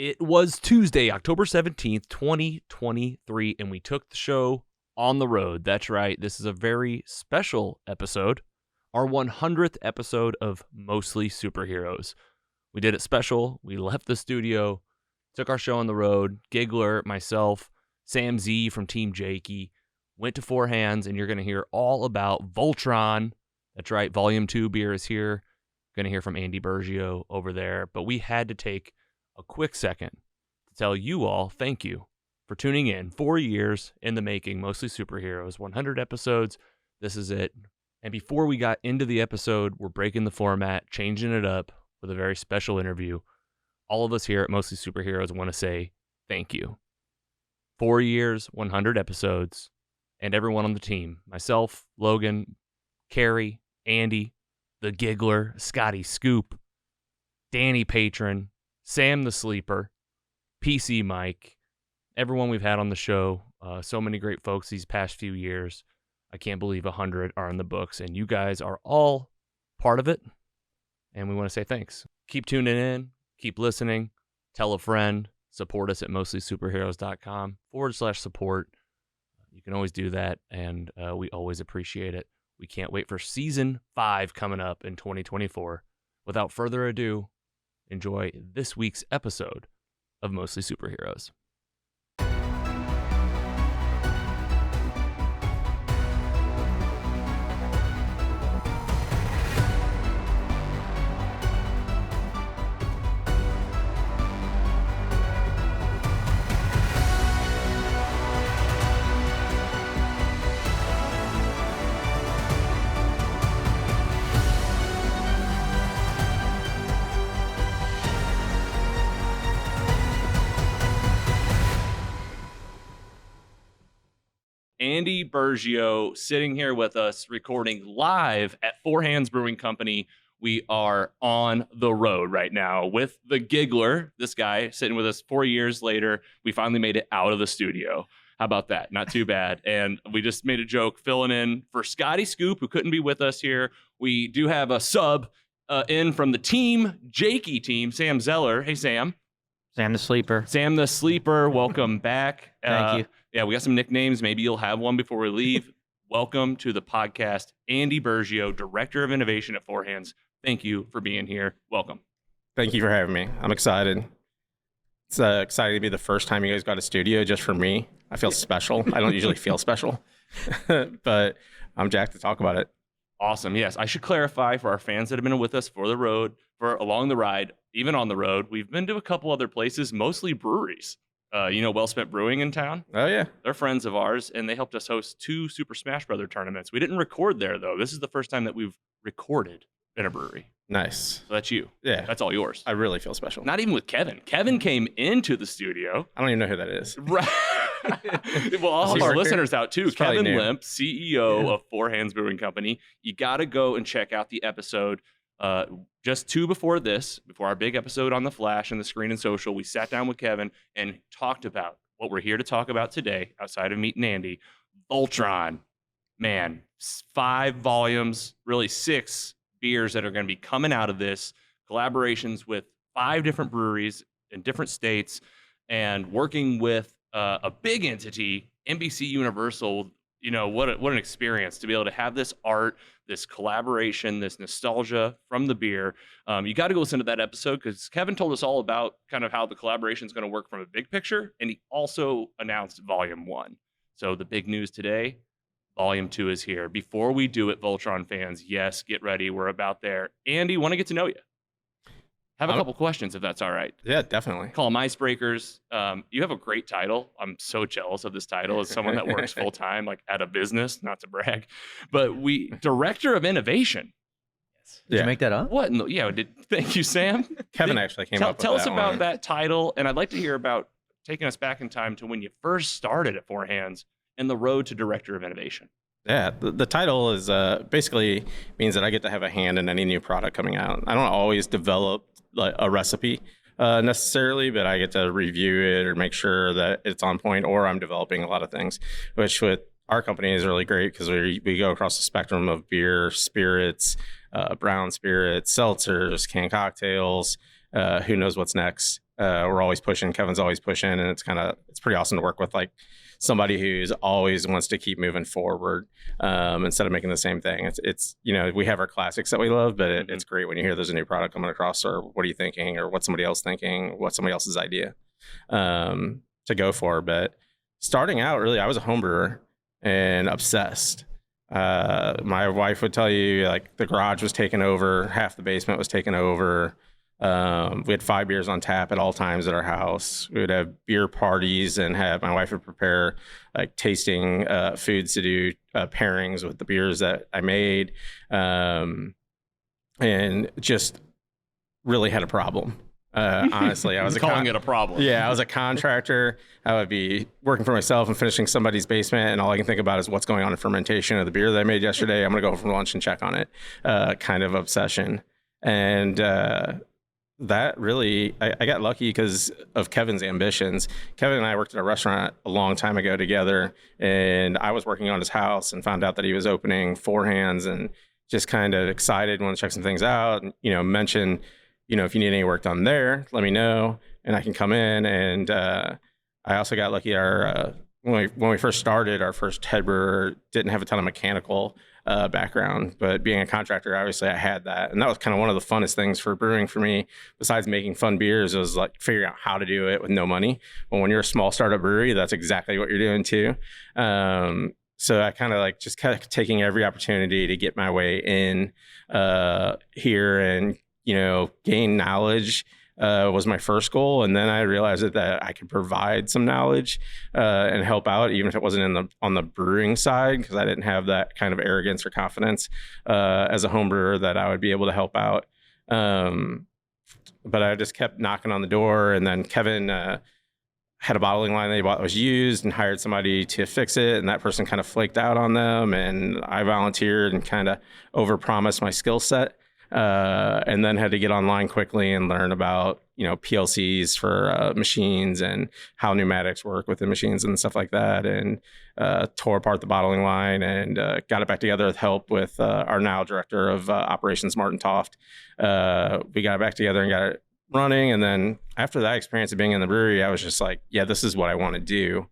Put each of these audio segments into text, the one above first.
It was Tuesday, October 17th, 2023, and we took the show on the road. That's right. This is a very special episode, our 100th episode of Mostly Superheroes. We did it special. We left the studio, took our show on the road. Giggler, myself, Sam Z from Team Jakey, went to Four Hands, and you're going to hear all about Voltron. That's right. Volume 2 beer is here. Going to hear from Andy Burgio over there. But we had to take a quick second to tell you all thank you for tuning in. 4 years in the making, Mostly Superheroes, 100 episodes. This is it. And before we got into the episode, we're breaking the format, changing it up with a very special interview. All of us here at Mostly Superheroes want to say thank you. 4 years, 100 episodes, and everyone on the team. Myself, Logan, Carrie, Andy, the Giggler, Scotty Scoop, Danny Patron, Sam the Sleeper, PC Mike, everyone we've had on the show, so many great folks these past few years. I can't believe 100 are in the books, and you guys are all part of it, and we want to say thanks. Keep tuning in, keep listening, tell a friend, support us at mostlysuperheroes.com/support. You can always do that, and we always appreciate it. We can't wait for Season 5 coming up in 2024. Without further ado, enjoy this week's episode of Mostly Superheroes. Andy Burgio sitting here with us, recording live at Four Hands Brewing Company. We are on the road right now with the Giggler, this guy sitting with us 4 years later. We finally made it out of the studio. How about that? Not too bad. And we just made a joke filling in for Scotty Scoop, who couldn't be with us here. We do have a sub in from the Team Jakey team, Sam Zeller. Hey, Sam. Sam the Sleeper. Sam the Sleeper, welcome back. Thank you. Yeah, we got some nicknames. Maybe you'll have one before we leave. Welcome to the podcast, Andy Burgio, Director of Innovation at Four Hands. Thank you for being here. Welcome. Thank you for having me. I'm excited. It's exciting to be the first time you guys got a studio just for me. I feel special. I don't usually feel special, but I'm jacked to talk about it. Awesome. Yes, I should clarify for our fans that have been with us for the road, for along the ride, even on the road, we've been to a couple other places, mostly breweries. Well Spent Brewing in town. Oh, yeah. They're friends of ours, and they helped us host 2 Super Smash Brother tournaments. We didn't record there, though. This is the first time that we've recorded in a brewery. Nice. So that's you. Yeah. That's all yours. I really feel special. Not even with Kevin. Kevin came into the studio. I don't even know who that is. Right. Well, I'll help our listeners out, too. He's Kevin new. Lemp, CEO of Four Hands Brewing Company. You got to go and check out the episode. Just 2 before this, before our big episode on the Flash and the Screen and Social, we sat down with Kevin and talked about what we're here to talk about today, outside of Meet and Andy. Voltron. Man, 5 volumes, really 6 beers that are going to be coming out of this, collaborations with 5 different breweries in different states, and working with a big entity, NBC Universal. What an experience to be able to have this art, this collaboration, this nostalgia from the beer. You got to go listen to that episode because Kevin told us all about kind of how the collaboration is going to work from a big picture, and he also announced Volume 1. So the big news today, Volume 2 is here. Before we do it, Voltron fans, yes, get ready. We're about there. Andy, want to get to know you. Have a couple questions, if that's all right. Yeah, definitely. Call them icebreakers. You have a great title. I'm so jealous of this title as someone that works full time, like at a business, not to brag, but Director of Innovation. Did you make that up? What? Thank you, Sam. Kevin actually came up with Tell us that about one. that title, and I'd like to hear about taking us back in time to when you first started at Four Hands and the road to Director of Innovation. Yeah, the title is basically means that I get to have a hand in any new product coming out. I don't always develop like a recipe necessarily, but I get to review it or make sure that it's on point, or I'm developing a lot of things, which with our company is really great because we go across the spectrum of beer, spirits, brown spirits, seltzers, canned cocktails, who knows what's next. We're always pushing. Kevin's always pushing, and it's pretty awesome to work with like somebody who's always wants to keep moving forward instead of making the same thing. It's we have our classics that we love, but it's great when you hear there's a new product coming across, or what are you thinking, or what's somebody else thinking, what's somebody else's idea to go for. But starting out, really, I was a home brewer and obsessed. My wife would tell you like the garage was taken over, half the basement was taken over. We had 5 beers on tap at all times at our house. We would have beer parties and my wife would prepare like tasting foods to do pairings with the beers that I made, and just really had a problem. Honestly, I was calling it a problem. Yeah, I was a contractor. I would be working for myself and finishing somebody's basement, and all I can think about is what's going on in fermentation of the beer that I made yesterday. I'm gonna go for lunch and check on it. Kind of obsession. And that really, I got lucky because of Kevin's ambitions. Kevin and I worked at a restaurant a long time ago together, and I was working on his house and found out that he was opening Four Hands, and just kind of excited, want to check some things out, and mention, if you need any work done there, let me know and I can come in. And I also got lucky. When we first started, our first head brewer didn't have a ton of mechanical background, but being a contractor, obviously I had that. And that was kind of one of the funnest things for brewing for me, besides making fun beers. It was like figuring out how to do it with no money. But when you're a small startup brewery, that's exactly what you're doing too. So I kind of like just kind of taking every opportunity to get my way in here and gain knowledge was my first goal. And then I realized that I could provide some knowledge and help out, even if it wasn't on the brewing side, because I didn't have that kind of arrogance or confidence as a home brewer that I would be able to help out. But I just kept knocking on the door. And then Kevin had a bottling line that he bought that was used and hired somebody to fix it. And that person kind of flaked out on them. And I volunteered and kind of overpromised my skill set. And then had to get online quickly and learn about, PLCs for machines and how pneumatics work with the machines and stuff like that. And tore apart the bottling line and got it back together with help with our now director of operations, Martin Toft. We got it back together and got it running. And then after that experience of being in the brewery, I was just like, yeah, this is what I want to do.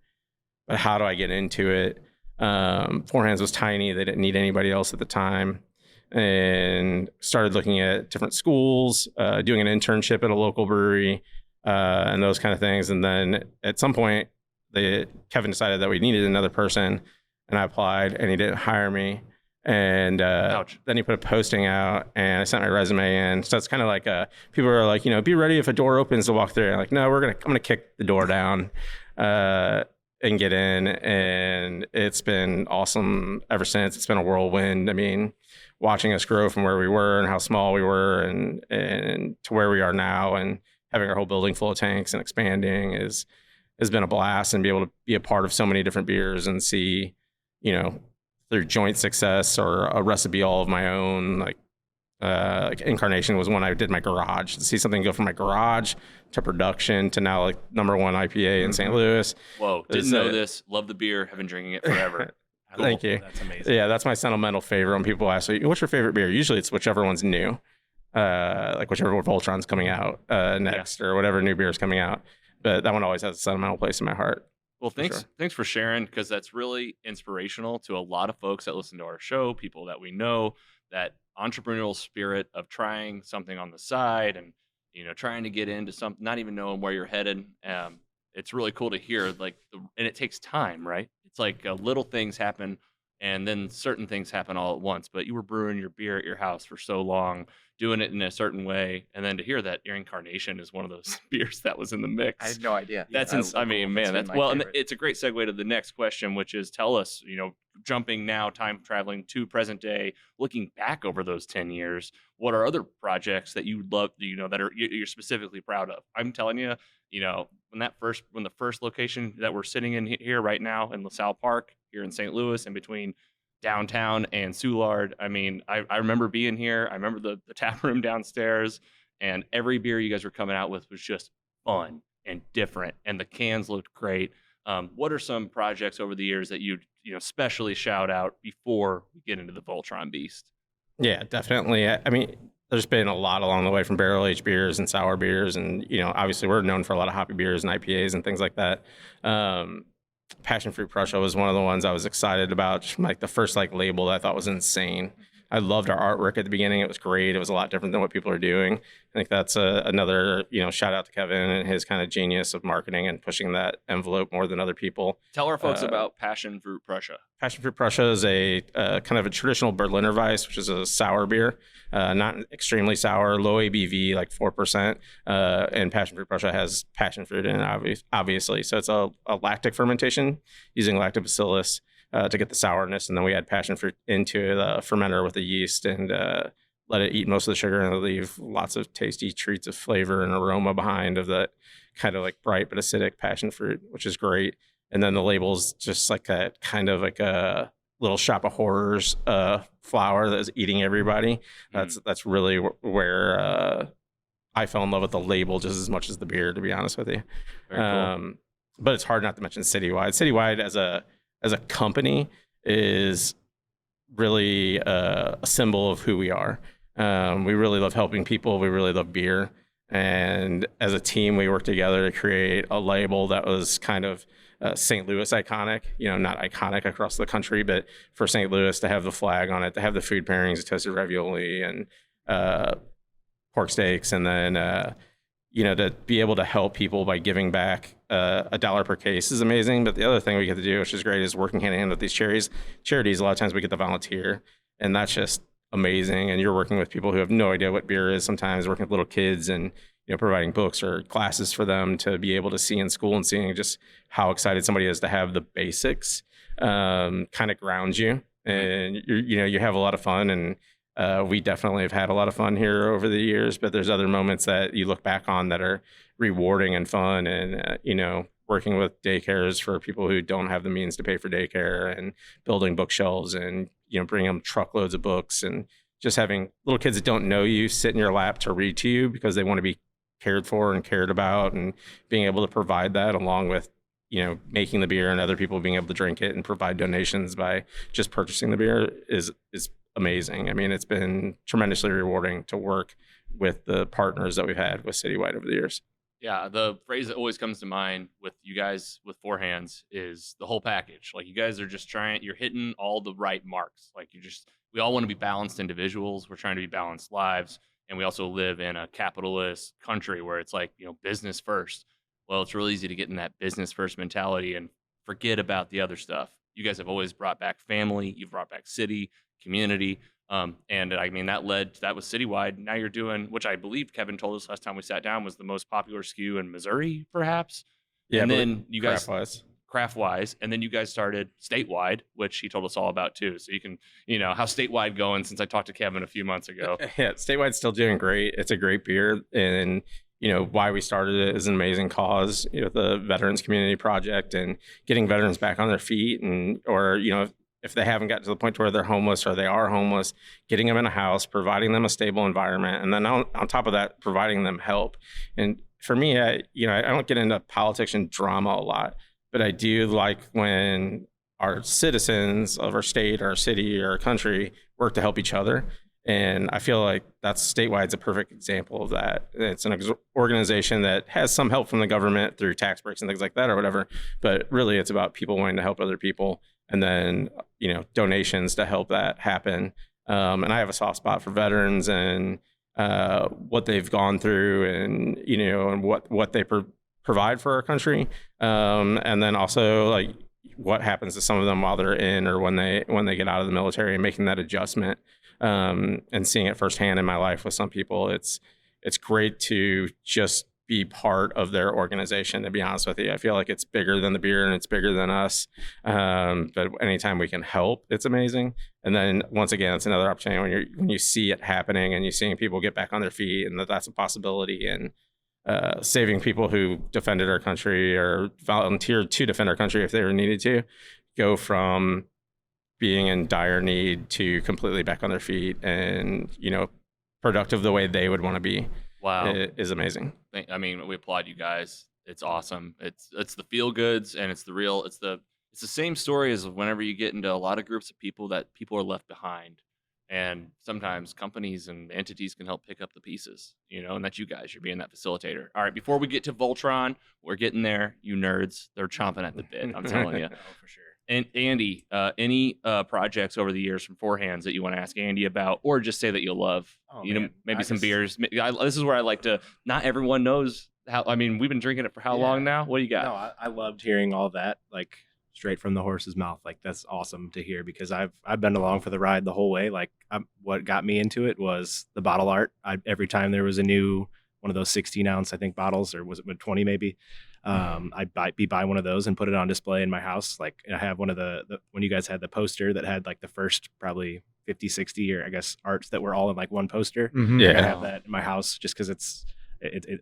But how do I get into it? Four Hands was tiny. They didn't need anybody else at the time. And started looking at different schools, doing an internship at a local brewery, and those kind of things. And then at some point, Kevin decided that we needed another person, and I applied, and he didn't hire me. And then he put a posting out, and I sent my resume in. So it's kind of like people are like, be ready if a door opens to walk through. And I'm like, no, I'm gonna kick the door down and get in. And it's been awesome ever since. It's been a whirlwind. I mean, watching us grow from where we were and how small we were and to where we are now, and having our whole building full of tanks and expanding has been a blast. And be able to be a part of so many different beers and see, through joint success or a recipe all of my own. Like Incarnation was one I did in my garage. To see something go from my garage to production to now like #1 IPA in St. Louis. Whoa, didn't know this. Love the beer. Have been drinking it forever. Cool. Thank you. That's amazing. Yeah, that's my sentimental favorite. When people ask me, what's your favorite beer? Usually it's whichever one's new, like whichever Voltron's coming out next, or whatever new beer is coming out. But that one always has a sentimental place in my heart. Well, thanks for sharing, because that's really inspirational to a lot of folks that listen to our show, people that we know, that entrepreneurial spirit of trying something on the side and, trying to get into something, not even knowing where you're headed. It's really cool to hear, and it takes time, right? It's like little things happen, and then certain things happen all at once. But you were brewing your beer at your house for so long, doing it in a certain way, and then to hear that your Incarnation is one of those beers that was in the mix. I had no idea. That's and it's a great segue to the next question, which is, tell us, jumping now, time traveling to present day, looking back over those 10 years, what are other projects that you love, that are you're specifically proud of? I'm telling you, when the first location that we're sitting in here right now in LaSalle Park here in St. Louis, in between downtown and Soulard. I mean, I remember being here. I remember the tap room downstairs, and every beer you guys were coming out with was just fun and different, and the cans looked great. What are some projects over the years that you'd especially shout out before we get into the Voltron beast? Yeah, definitely. I mean, there's been a lot along the way from barrel aged beers and sour beers, and obviously we're known for a lot of hoppy beers and IPAs and things like that. Passion fruit Prussia was one of the ones I was excited about. Just like the first label that I thought was insane. I loved our artwork at the beginning. It was great. It was a lot different than what people are doing. I think that's another, shout out to Kevin and his kind of genius of marketing and pushing that envelope more than other people. Tell our folks about Passion Fruit Prussia. Passion Fruit Prussia is a kind of a traditional Berliner Weiss, which is a sour beer, not extremely sour, low ABV, like 4%. And Passion Fruit Prussia has passion fruit in it, obviously. So it's a lactic fermentation using lactobacillus to get the sourness. And then we add passion fruit into the fermenter with the yeast and let it eat most of the sugar and leave lots of tasty treats of flavor and aroma behind of that kind of bright but acidic passion fruit, which is great. And then the label's just like a kind of like a little shop of horrors flower that is eating everybody. That's really where I fell in love with the label just as much as the beer, to be honest with you. Very cool. But it's hard not to mention Citywide. Citywide as a company is really a symbol of who we are. We really love helping people. We really love beer. And as a team, we worked together to create a label that was kind of St. Louis iconic, not iconic across the country, but for St. Louis to have the flag on it, to have the food pairings, toasted ravioli and pork steaks, and then, to be able to help people by giving back $1 per case is amazing. But the other thing we get to do, which is great, is working hand in hand with these charities. A lot of times we get to volunteer, and that's just amazing. And you're working with people who have no idea what beer is sometimes, working with little kids and providing books or classes for them to be able to see in school, and seeing just how excited somebody is to have the basics kind of ground you. And you have a lot of fun, and we definitely have had a lot of fun here over the years, but there's other moments that you look back on that are rewarding and fun. And working with daycares for people who don't have the means to pay for daycare, and building bookshelves, and bringing them truckloads of books, and just having little kids that don't know you sit in your lap to read to you because they want to be cared for and cared about, and being able to provide that along with making the beer and other people being able to drink it and provide donations by just purchasing the beer is amazing. I mean, it's been tremendously rewarding to work with the partners that we've had with Citywide over the years. Yeah, the phrase that always comes to mind with you guys with Four Hands is the whole package. Like, you guys are just you're hitting all the right marks. Like, we all want to be balanced individuals. We're trying to be balanced lives. And we also live in a capitalist country where it's business first. Well, it's real easy to get in that business first mentality and forget about the other stuff. You guys have always brought back family. You've brought back city, community. And I mean, that was Citywide. Now you're doing, which I believe Kevin told us last time we sat down, was the most popular SKU in Missouri, perhaps. Yeah. And then you guys craft-wise, and then you guys started Statewide, which he told us all about too. So you can, how's Statewide going since I talked to Kevin a few months ago? Yeah, Statewide's still doing great. It's a great beer, and why we started it is an amazing cause. The Veterans Community Project and getting veterans back on their feet, and if they haven't gotten to the point to where they're homeless or they are homeless, getting them in a house, providing them a stable environment, and then on top of that, providing them help. And for me, I don't get into politics and drama a lot, but I do like when our citizens of our state, our city, or our country work to help each other. And I feel like Statewide's a perfect example of that. It's an organization that has some help from the government through tax breaks and things like that or whatever, but really it's about people wanting to help other people, and then donations to help that happen. And I have a soft spot for veterans and what they've gone through, and and what they provide for our country, and then also what happens to some of them while they're in or when they get out of the military, and making that adjustment, and seeing it firsthand in my life with some people. It's great to just be part of their organization, to be honest with you. I feel like it's bigger than the beer and it's bigger than us. But anytime we can help, it's amazing. And then once again, it's another opportunity when you see it happening and you're seeing people get back on their feet, and that's a possibility. And saving people who defended our country or volunteered to defend our country if they were needed to, go from being in dire need to completely back on their feet and, productive the way they would want to be. Wow. Is amazing. I mean, we applaud you guys. It's awesome. It's the feel goods, and it's the same story as whenever you get into a lot of groups of people that people are left behind. And sometimes companies and entities can help pick up the pieces, and that's you guys. You're being that facilitator. All right, before we get to Voltron, we're getting there. You nerds, they're chomping at the bit. I'm telling you. Oh, for sure. And Andy, any projects over the years from Four Hands that you want to ask Andy about, or just say that you'll love? Oh, maybe some beers. This is where I like to. Not everyone knows how. I mean, we've been drinking it for how long now? What do you got? No, I loved hearing all that, like straight from the horse's mouth. Like that's awesome to hear because I've been along for the ride the whole way. Like what got me into it was the bottle art. Every time there was a new one of those 16-ounce, I think, bottles, or was it 20 maybe? I'd buy one of those and put it on display in my house. Like I have one of the when you guys had the poster that had like the first probably 50, 60 or I guess arts that were all in like one poster. Mm-hmm. Yeah, I have that in my house just because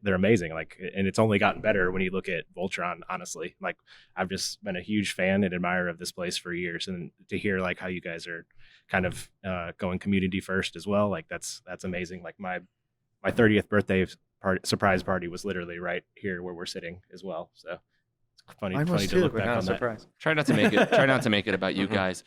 they're amazing. Like, and it's only gotten better when you look at Voltron. Honestly, like I've just been a huge fan and admirer of this place for years, and to hear like how you guys are kind of going community first as well. Like that's amazing. Like my 30th birthday surprise party was literally right here where we're sitting as well. So it's funny to look back on that. Try not to make it about you guys.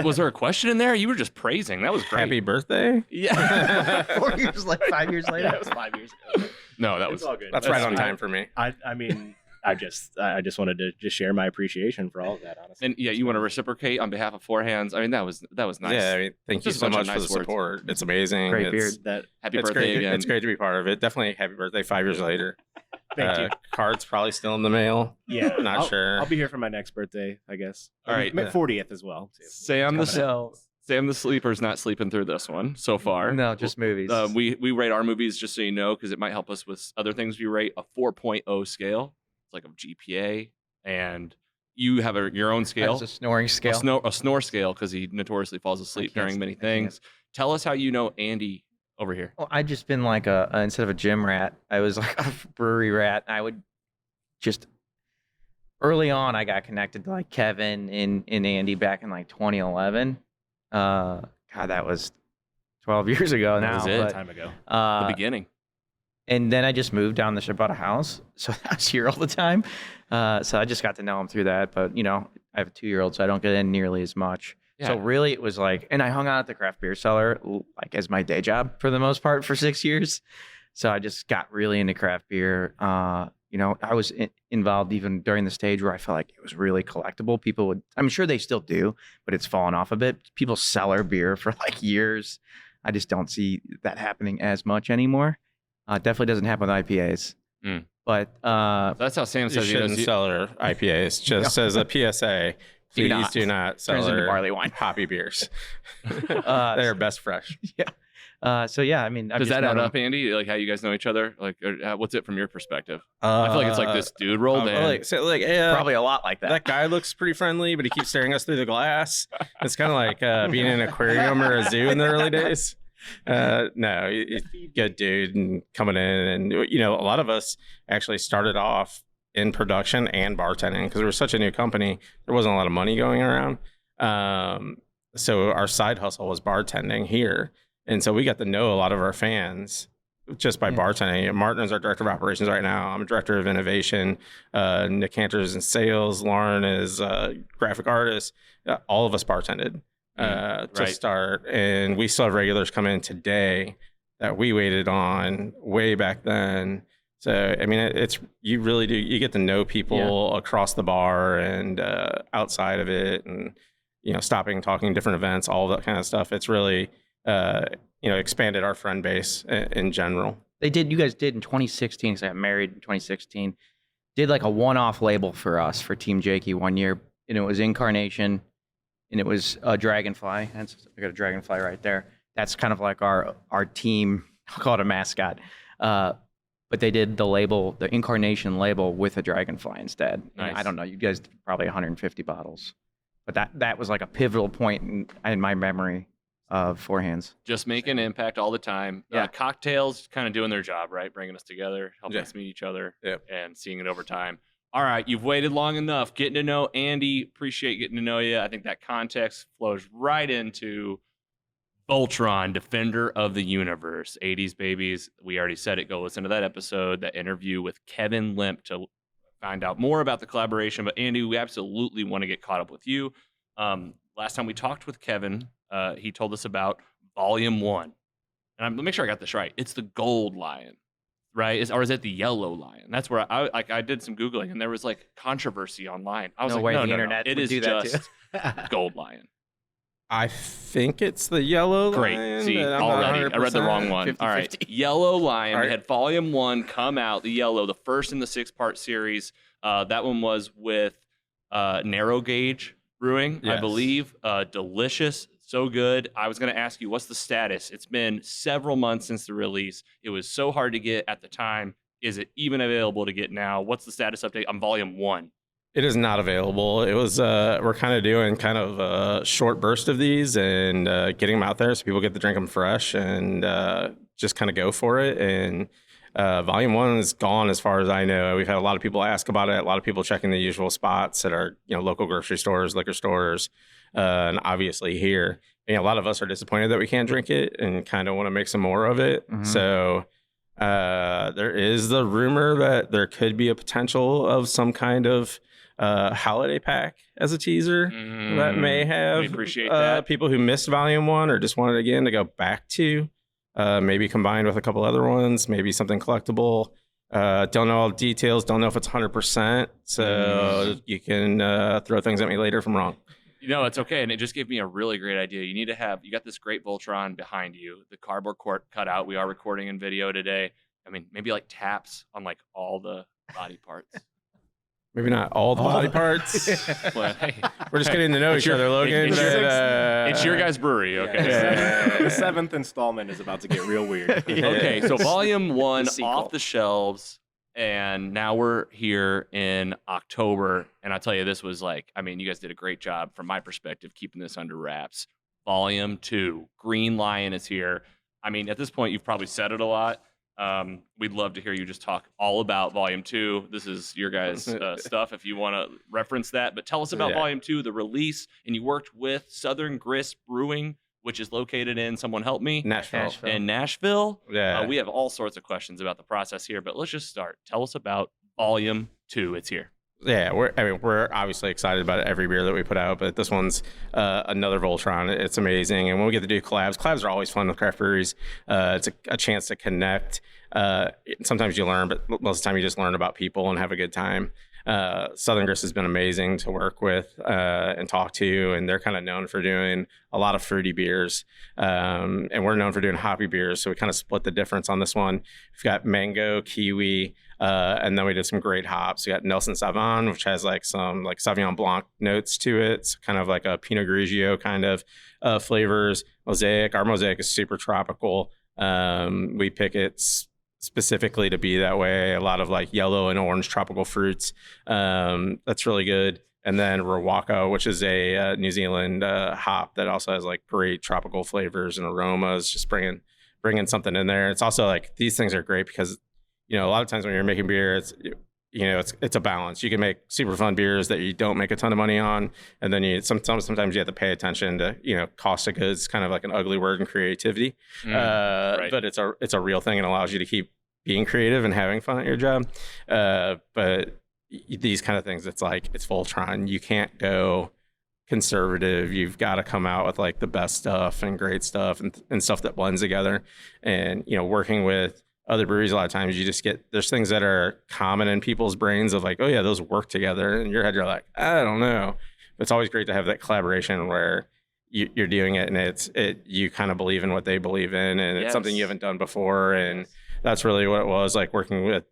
Was there a question in there? You were just praising. That was great. Happy birthday. Yeah. 4 years, like 5 years later. Yeah, it was 5 years ago. No, that was all good. That's right on time for me. I mean, I just wanted to just share my appreciation for all of that, honestly. And yeah, you want to reciprocate on behalf of Four Hands. I mean, that was nice. Yeah, I mean, thank you Just so a bunch much of for the nice words. support. It's amazing. Great It's- beard. Happy It's birthday great. again. It's great to be part of it. Definitely happy birthday 5 years later. Thank you. Card's probably still in the mail. Yeah, Not sure. I'll be here for my next birthday, I guess. All right. 40th as well. Too. Sam Coming the Sleeper's not sleeping through this one so far. No, just movies. We rate our movies, just so you know, because it might help us with other things. We rate a 4.0 scale. It's like a GPA, and you have your own scale. It's a snoring scale. A snore scale, because he notoriously falls asleep during many things. Tell us how you know Andy over here. Well, I'd just been like instead of a gym rat, I was like a brewery rat. I would just early on, I got connected to like Kevin and Andy back in like 2011. God, that was 12 years ago now. That was it. But, time ago. The beginning. And then I just moved down the street, bought a house. So I was here all the time. So I just got to know him through that. But, I have a 2-year-old, so I don't get in nearly as much. Yeah. So really it was like, and I hung out at the craft beer cellar like as my day job for the most part for 6 years. So I just got really into craft beer. I was involved even during the stage where I felt like it was really collectible. People would, I'm sure they still do, but it's fallen off a bit. People cellar beer for like years. I just don't see that happening as much anymore. Definitely doesn't happen with IPAs. Mm. But That's how Sam You says he shouldn't knows. cellar IPAs. Just as a PSA, please not. do not Turns into cellar barley wine. hoppy beers. They're best fresh. So yeah, I mean, I've Does just that known add him. up, Andy? Like how you guys know each other? Like, what's it from your perspective? I feel like it's like this dude rolled in. Probably a lot like that. That guy looks pretty friendly, but he keeps staring us through the glass. It's kind of like being in an aquarium or a zoo in the early days. No, he's a good dude and coming in. And, a lot of us actually started off in production and bartending because we were such a new company. There wasn't a lot of money going around. So our side hustle was bartending here. And so we got to know a lot of our fans just by bartending. Martin is our director of operations right now. I'm a director of innovation. Nick Cantor's in sales. Lauren is a graphic artist. All of us bartended to start. And we still have regulars come in today that we waited on way back then. So, I mean, you really do. You get to know people across the bar and outside of it and, stopping, talking, different events, all that kind of stuff. It's really... expanded our friend base in general. You guys did in 2016, because I got married in 2016, did like a one-off label for us, for Team Jakey one year, and it was Incarnation, and it was a dragonfly. I got a dragonfly right there. That's kind of like our team, I'll call it a mascot. But they did the Incarnation label with a dragonfly instead. Nice. I don't know, you guys did probably 150 bottles. But that was like a pivotal point in my memory of Four Hands. Just making an impact all the time. Yeah. Cocktails kind of doing their job, right? Bringing us together, helping us meet each other, and seeing it over time. All right, you've waited long enough. Getting to know Andy. Appreciate getting to know you. I think that context flows right into Voltron, Defender of the Universe. 80s babies. We already said it. Go listen to that episode, that interview with Kevin Lemp to find out more about the collaboration. But Andy, we absolutely want to get caught up with you. last time we talked with Kevin, he told us about Volume 1. And let me make sure I got this right. It's the Gold Lion, right? Or is it the Yellow Lion? That's where I did some Googling, and there was like controversy online. I was No like, way no, the no, internet no. It would is do that just Gold Lion. I think it's the Yellow Great. Lion. See, I'm not already. I read the wrong one. 50-50. All right. Yellow Lion. All We right. had Volume 1 come out, the Yellow, the first in the 6-part series. That one was with Narrow Gauge Brewing, I Yes. believe. Delicious. So good. I was going to ask you, what's the status? It's been several months since the release. It was so hard to get at the time. Is it even available to get now? What's the status update on Volume 1? It is not available. It was we're kind of doing kind of a short burst of these and getting them out there so people get to drink them fresh and just kind of go for it. And Volume 1 is gone as far as I know. We've had a lot of people ask about it. A lot of people checking the usual spots at our local grocery stores, liquor stores, and obviously here. And a lot of us are disappointed that we can't drink it and kind of want to make some more of it. Mhm. So there is the rumor that there could be a potential of some kind of holiday pack as a teaser that may have We appreciate that. people who missed Volume 1 or just wanted again to go back to, maybe combined with a couple other ones, maybe something collectible. Don't know all the details, don't know if it's 100%, so you can throw things at me later if I'm wrong. It's okay. And it just gave me a really great idea. You got this great Voltron behind you, the cardboard cut out. We are recording in video today. I mean, maybe like taps on like all the body parts. Maybe not all the body parts. But hey, We're just getting to know each other, Logan. it's your guys' brewery, okay? The 7th installment is about to get real weird. Okay, so Volume 1 The sequel. off the shelves, and now we're here in October. And I'll tell you, this was you guys did a great job from my perspective keeping this under wraps. Volume 2, Green Lion is here. I mean, at this point, you've probably said it a lot. We'd love to hear you just talk all about Volume 2. This is your guys' stuff if you want to reference that. But tell us about Volume 2, the release. And you worked with Southern Grist Brewing, which is located in, someone help me, Nashville. in Nashville. Yeah. We have all sorts of questions about the process here, but let's just start. Tell us about Volume 2. It's here. Yeah, we're obviously excited about every beer that we put out, but this one's another Voltron. It's amazing, and when we get to do collabs are always fun with craft breweries. It's a chance to connect. Sometimes you learn, but most of the time you just learn about people and have a good time. Southern Grist has been amazing to work with and talk to, and they're kind of known for doing a lot of fruity beers, and we're known for doing hoppy beers, so we kind of split the difference on this one. We've got mango, kiwi, and then we did some great hops. We got Nelson Sauvignon, which has some Sauvignon Blanc notes to it. It's kind of like a Pinot Grigio kind of flavors. Mosaic, our Mosaic is super tropical. We pick it specifically to be that way. A lot of yellow and orange tropical fruits. That's really good. And then Rawaka, which is a New Zealand hop that also has great tropical flavors and aromas, just bringing something in there. It's also these things are great because a lot of times when you're making beer, it's a balance. You can make super fun beers that you don't make a ton of money on, and then sometimes you have to pay attention to cost of goods, kind of like an ugly word in creativity. Right. But it's a real thing and allows you to keep being creative and having fun at your job. But these kind of things, it's Voltron. You can't go conservative. You've got to come out with the best stuff and great stuff and stuff that blends together. And working with other breweries, a lot of times you just there's things that are common in people's brains of oh yeah, those work together. And in your head, you're like, I don't know. But it's always great to have that collaboration where you're doing it and you kind of believe in what they believe in, and it's something you haven't done before. And that's really what it was working with,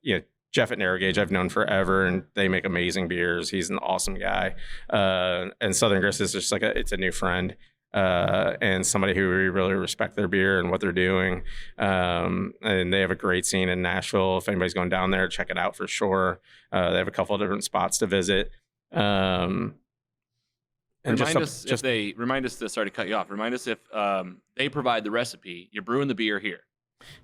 Jeff at Narrow Gauge, I've known forever, and they make amazing beers. He's an awesome guy. And Southern Grist is just it's a new friend. And somebody who we really respect their beer and what they're doing. And they have a great scene in Nashville. If anybody's going down there, check it out for sure. They have a couple of different spots to visit. And Remind us sorry to cut you off. Remind us if they provide the recipe, you're brewing the beer here.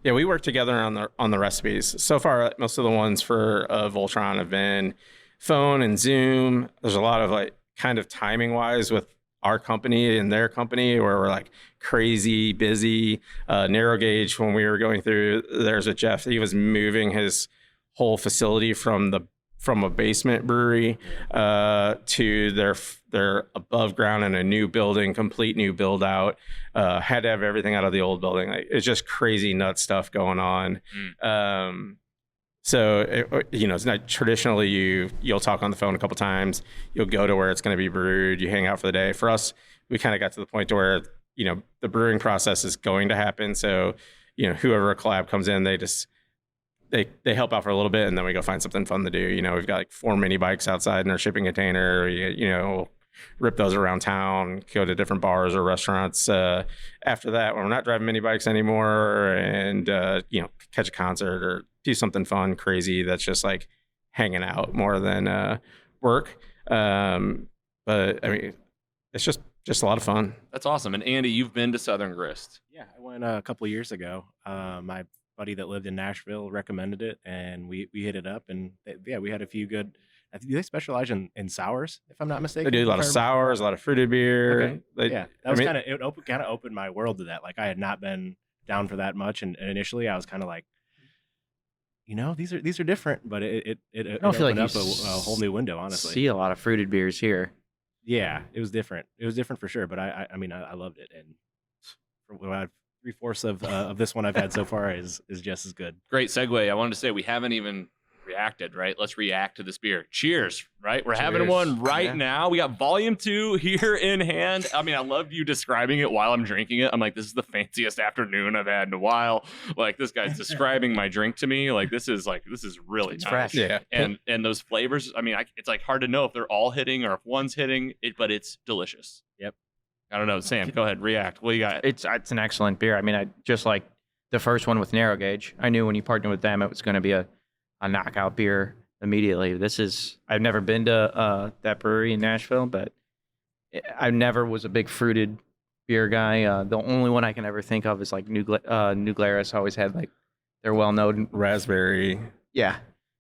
Yeah, we work together on the recipes. So far, most of the ones for Voltron have been phone and Zoom. There's a lot of kind of timing wise with our company and their company where we're crazy busy. Narrow Gauge, when we were going through, there's a Jeff, he was moving his whole facility from the from a basement brewery to their above ground in a new building, complete new build out. Had to have everything out of the old building. Like, it's just crazy nut stuff going on. So, it's not traditionally you'll talk on the phone a couple times. You'll go to where it's going to be brewed. You hang out for the day. For us, we kind of got to the point to where, the brewing process is going to happen. So, whoever a collab comes in, they help out for a little bit, and then we go find something fun to do. We've got like 4 mini bikes outside in our shipping container. We'll rip those around town, go to different bars or restaurants. After that, when we're not driving mini bikes anymore, and catch a concert or do something fun, crazy that's just like hanging out more than work. But I mean, it's just a lot of fun. That's awesome. And Andy, you've been to Southern Grist. Yeah, I went a couple of years ago. My buddy that lived in Nashville recommended it, and we hit it up, and we had a few good. I think they specialize in sours, if I'm not mistaken. They do a lot of sours, a lot of fruited beer. Okay. That was kind of opened my world to that. Like, I had not been down for that much, and initially I was kind of like, these are different, but it opened up a whole new window. Honestly, See a lot of fruited beers here. Yeah, it was different. It was different for sure, but I loved it, and from what I've 3/4 of this one I've had so far is just as good. Great segue. I wanted to say we haven't even reacted, right? Let's react to this beer. Cheers, right? We're having one right now. We got volume 2 here in hand. I mean, I love you describing it while I'm drinking it. I'm like, this is the fanciest afternoon I've had in a while. Like, this guy's describing my drink to me. Like, this is really nice. Fresh. Yeah. And those flavors, I mean, it's like hard to know if they're all hitting or if one's hitting it, but it's delicious. Yep. I don't know. Sam, go ahead. React. What you got? It's an excellent beer. I mean, I just like the first one with Narrow Gauge. I knew when you partnered with them, it was going to be a knockout beer immediately. I've never been to that brewery in Nashville, but I never was a big fruited beer guy. The only one I can ever think of is like New Glarus. Always had like their well-known Raspberry. Yeah.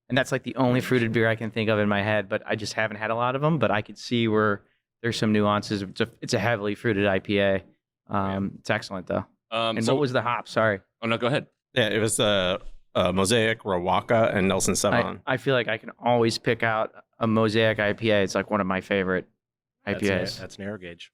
And that's like the only fruited beer I can think of in my head, but I just haven't had a lot of them. But I could see where there's some nuances. It's a heavily fruited IPA. It's excellent though. And what was the hop? Sorry. Oh no, go ahead. Yeah, it was Mosaic, Rawaka, and Nelson Sauvignon. I feel like I can always pick out a Mosaic IPA. It's like one of my favorite IPAs. That's Narrow Gauge.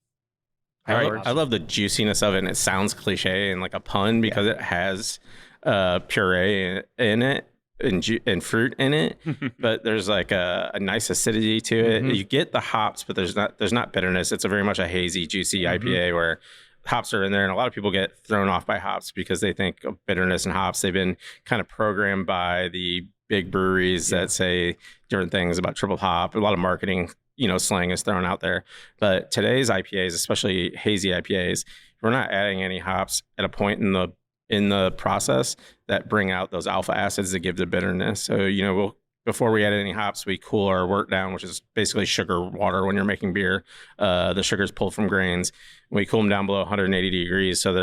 I love the juiciness of it, and it sounds cliche and like a pun because it has puree in it and fruit in it, but there's like a nice acidity to it. You get the hops, but there's not bitterness. It's a very much a hazy, juicy IPA where hops are in there, and a lot of people get thrown off by hops because they think of bitterness and hops. They've been kind of programmed by the big breweries that say different things about triple hop. A lot of marketing, slang is thrown out there. But today's IPAs, especially hazy IPAs, we're not adding any hops at a point in the process that bring out those alpha acids that give the bitterness. So, before we add any hops, we cool our wort down, which is basically sugar water when you're making beer. The sugar's pulled from grains. We cool them down below 180 degrees, so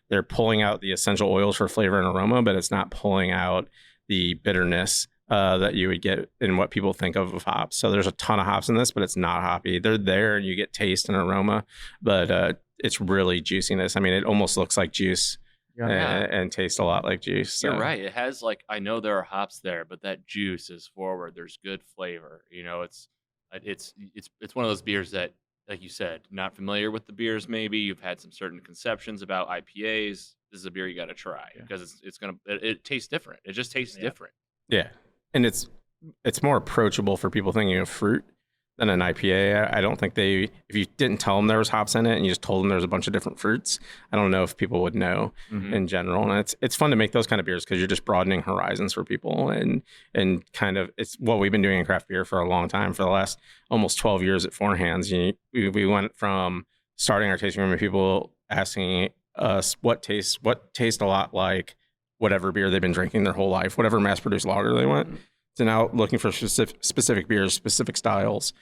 they're pulling out the essential oils for flavor and aroma, but it's not pulling out the bitterness that you would get in what people think of hops. So there's a ton of hops in this, but it's not hoppy. They're there, and you get taste and aroma, but it's really juiciness. I mean, it almost looks like juice. And tastes a lot like juice. So. You're right. It has I know there are hops there, but that juice is forward. There's good flavor. It's one of those beers that, like you said, not familiar with the beers. Maybe you've had some certain conceptions about IPAs. This is a beer you got to try because it tastes different. It just tastes different. Yeah, and it's more approachable for people thinking of fruit than an IPA. I don't think if you didn't tell them there was hops in it and you just told them there's a bunch of different fruits, I don't know if people would know in general. And it's fun to make those kind of beers because you're just broadening horizons for people and kind of it's what we've been doing in craft beer for a long time. For the last almost 12 years at Four Hands, we went from starting our tasting room with people asking us what tastes a lot like whatever beer they've been drinking their whole life, whatever mass-produced lager they want. So now looking for specific beers, specific styles.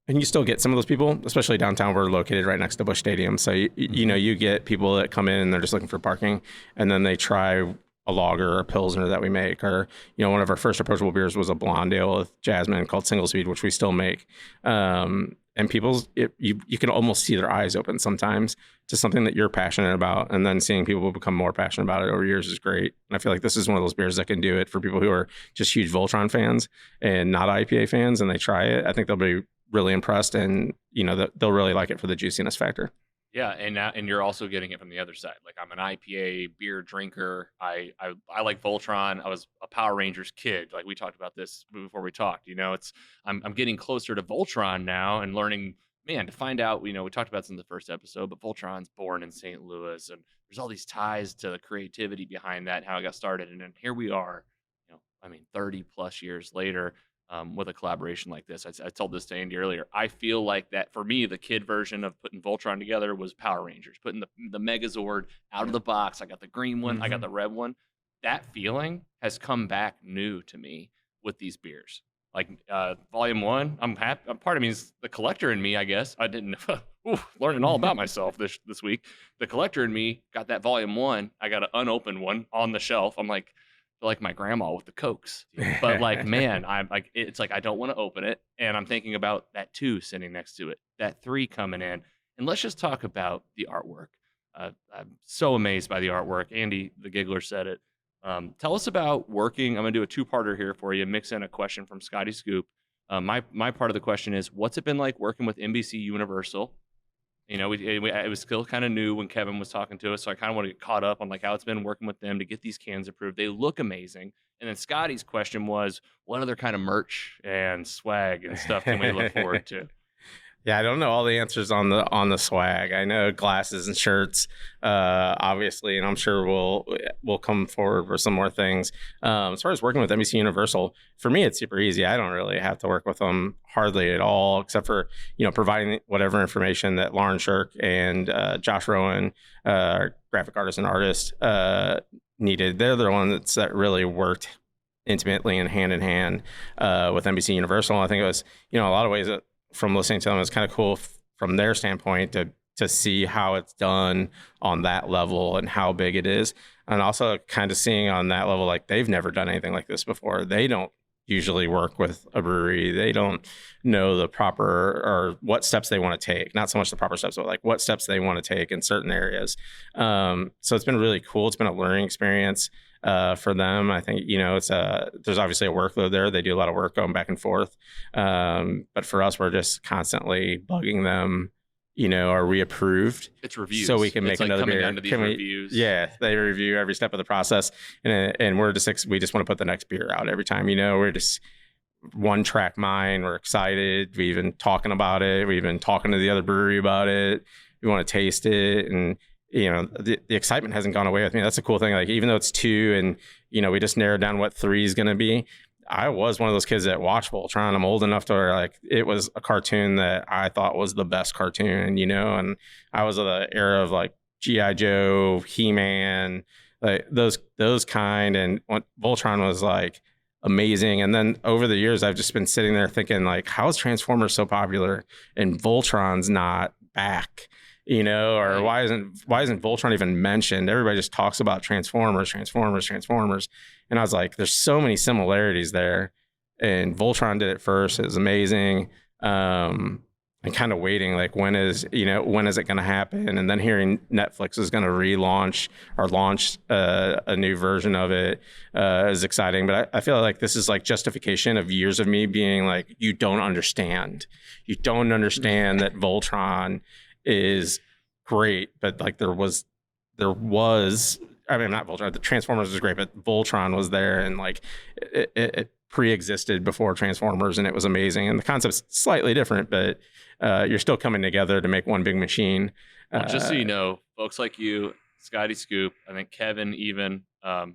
And you still get some of those people, especially downtown. We're located right next to Busch Stadium. So, you get people that come in and they're just looking for parking. And then they try a lager or a pilsner that we make, or one of our first approachable beers was a blonde ale with jasmine called Single Speed, which we still make. And you can almost see their eyes open sometimes to something that you're passionate about, and then seeing people become more passionate about it over years is great. And I feel like this is one of those beers that can do it for people who are just huge Voltron fans and not IPA fans, and they try it. I think they'll be really impressed, and they'll really like it for the juiciness factor. Yeah, and you're also getting it from the other side. Like, I'm an IPA beer drinker. I like Voltron. I was a Power Rangers kid. Like, we talked about this before we talked. I'm getting closer to Voltron now and learning, man, to find out. We talked about this in the first episode, but Voltron's born in St. Louis, and there's all these ties to the creativity behind that, and how it got started. And then here we are, 30 plus years later. With a collaboration like this. I told this to Andy earlier. I feel like that for me, the kid version of putting Voltron together was Power Rangers, putting the Megazord out of the box. I got the green one, I got the red one. That feeling has come back new to me with these beers. Like Volume 1, I'm happy. Part of me is the collector in me, I guess. I didn't learning all about myself this week. The collector in me got that Volume 1. I got an unopened one on the shelf. I'm like my grandma with the Cokes, but like, man, I'm like, it's like, I don't want to open it. And I'm thinking about that 2 sitting next to it, that 3 coming in. And let's just talk about the artwork. I'm so amazed by the artwork. Andy, the Giggler, said it. Tell us about working. I'm going to do a 2-parter here for you. Mix in a question from Scotty Scoop. My part of the question is, what's it been like working with NBC Universal? It was still kind of new when Kevin was talking to us, so I kind of want to get caught up on like how it's been working with them to get these cans approved. They look amazing. And then Scotty's question was, what other kind of merch and swag and stuff can we look forward to? Yeah, I don't know all the answers on the swag. I know glasses and shirts, obviously, and I'm sure we'll come forward with some more things. As far as working with NBC Universal, for me, it's super easy. I don't really have to work with them hardly at all, except for providing whatever information that Lauren Shirk and Josh Rowan, graphic artist and artist, needed. They're the ones that really worked intimately and hand in hand with NBC Universal. I think it was a lot of ways that, from listening to them, it's kind of cool from their standpoint to see how it's done on that level and how big it is. And also kind of seeing on that level, like, they've never done anything like this before. They don't usually work with a brewery. They don't know the proper or what steps they want to take. Not so much the proper steps, but like what steps they want to take in certain areas. So it's been really cool. It's been a learning experience for them. I think, there's obviously a workload there. They do a lot of work going back and forth. But for us, we're just constantly bugging them, are we approved? It's reviews. So we can make another beer. Down to these reviews. Yeah, they review every step of the process. And we just want to put the next beer out every time. We're just one track mind. We're excited. We've been talking about it. We've been talking to the other brewery about it. We want to taste it. And the excitement hasn't gone away with me. That's a cool thing. Like, even though it's 2 and, we just narrowed down what 3 is going to be. I was one of those kids that watched Voltron. I'm old enough to where, like, it was a cartoon that I thought was the best cartoon, and I was of the era of like G.I. Joe, He-Man, like those kind. And Voltron was like amazing. And then over the years, I've just been sitting there thinking, like, how is Transformers so popular and Voltron's not back? Or why isn't Voltron even mentioned? Everybody just talks about Transformers. And I was like, there's so many similarities there. And Voltron did it first. It was amazing. And kind of waiting, like, when is it going to happen? And then hearing Netflix is going to relaunch or launch a new version of it is exciting. But I feel like this is like justification of years of me being like, you don't understand that Voltron is great, but like there was I mean, not Voltron, the Transformers was great, but Voltron was there, and like it pre-existed before Transformers, and it was amazing. And the concept's slightly different, but you're still coming together to make one big machine. Well, just so you know, folks like you, Scotty Scoop, I think Kevin, even a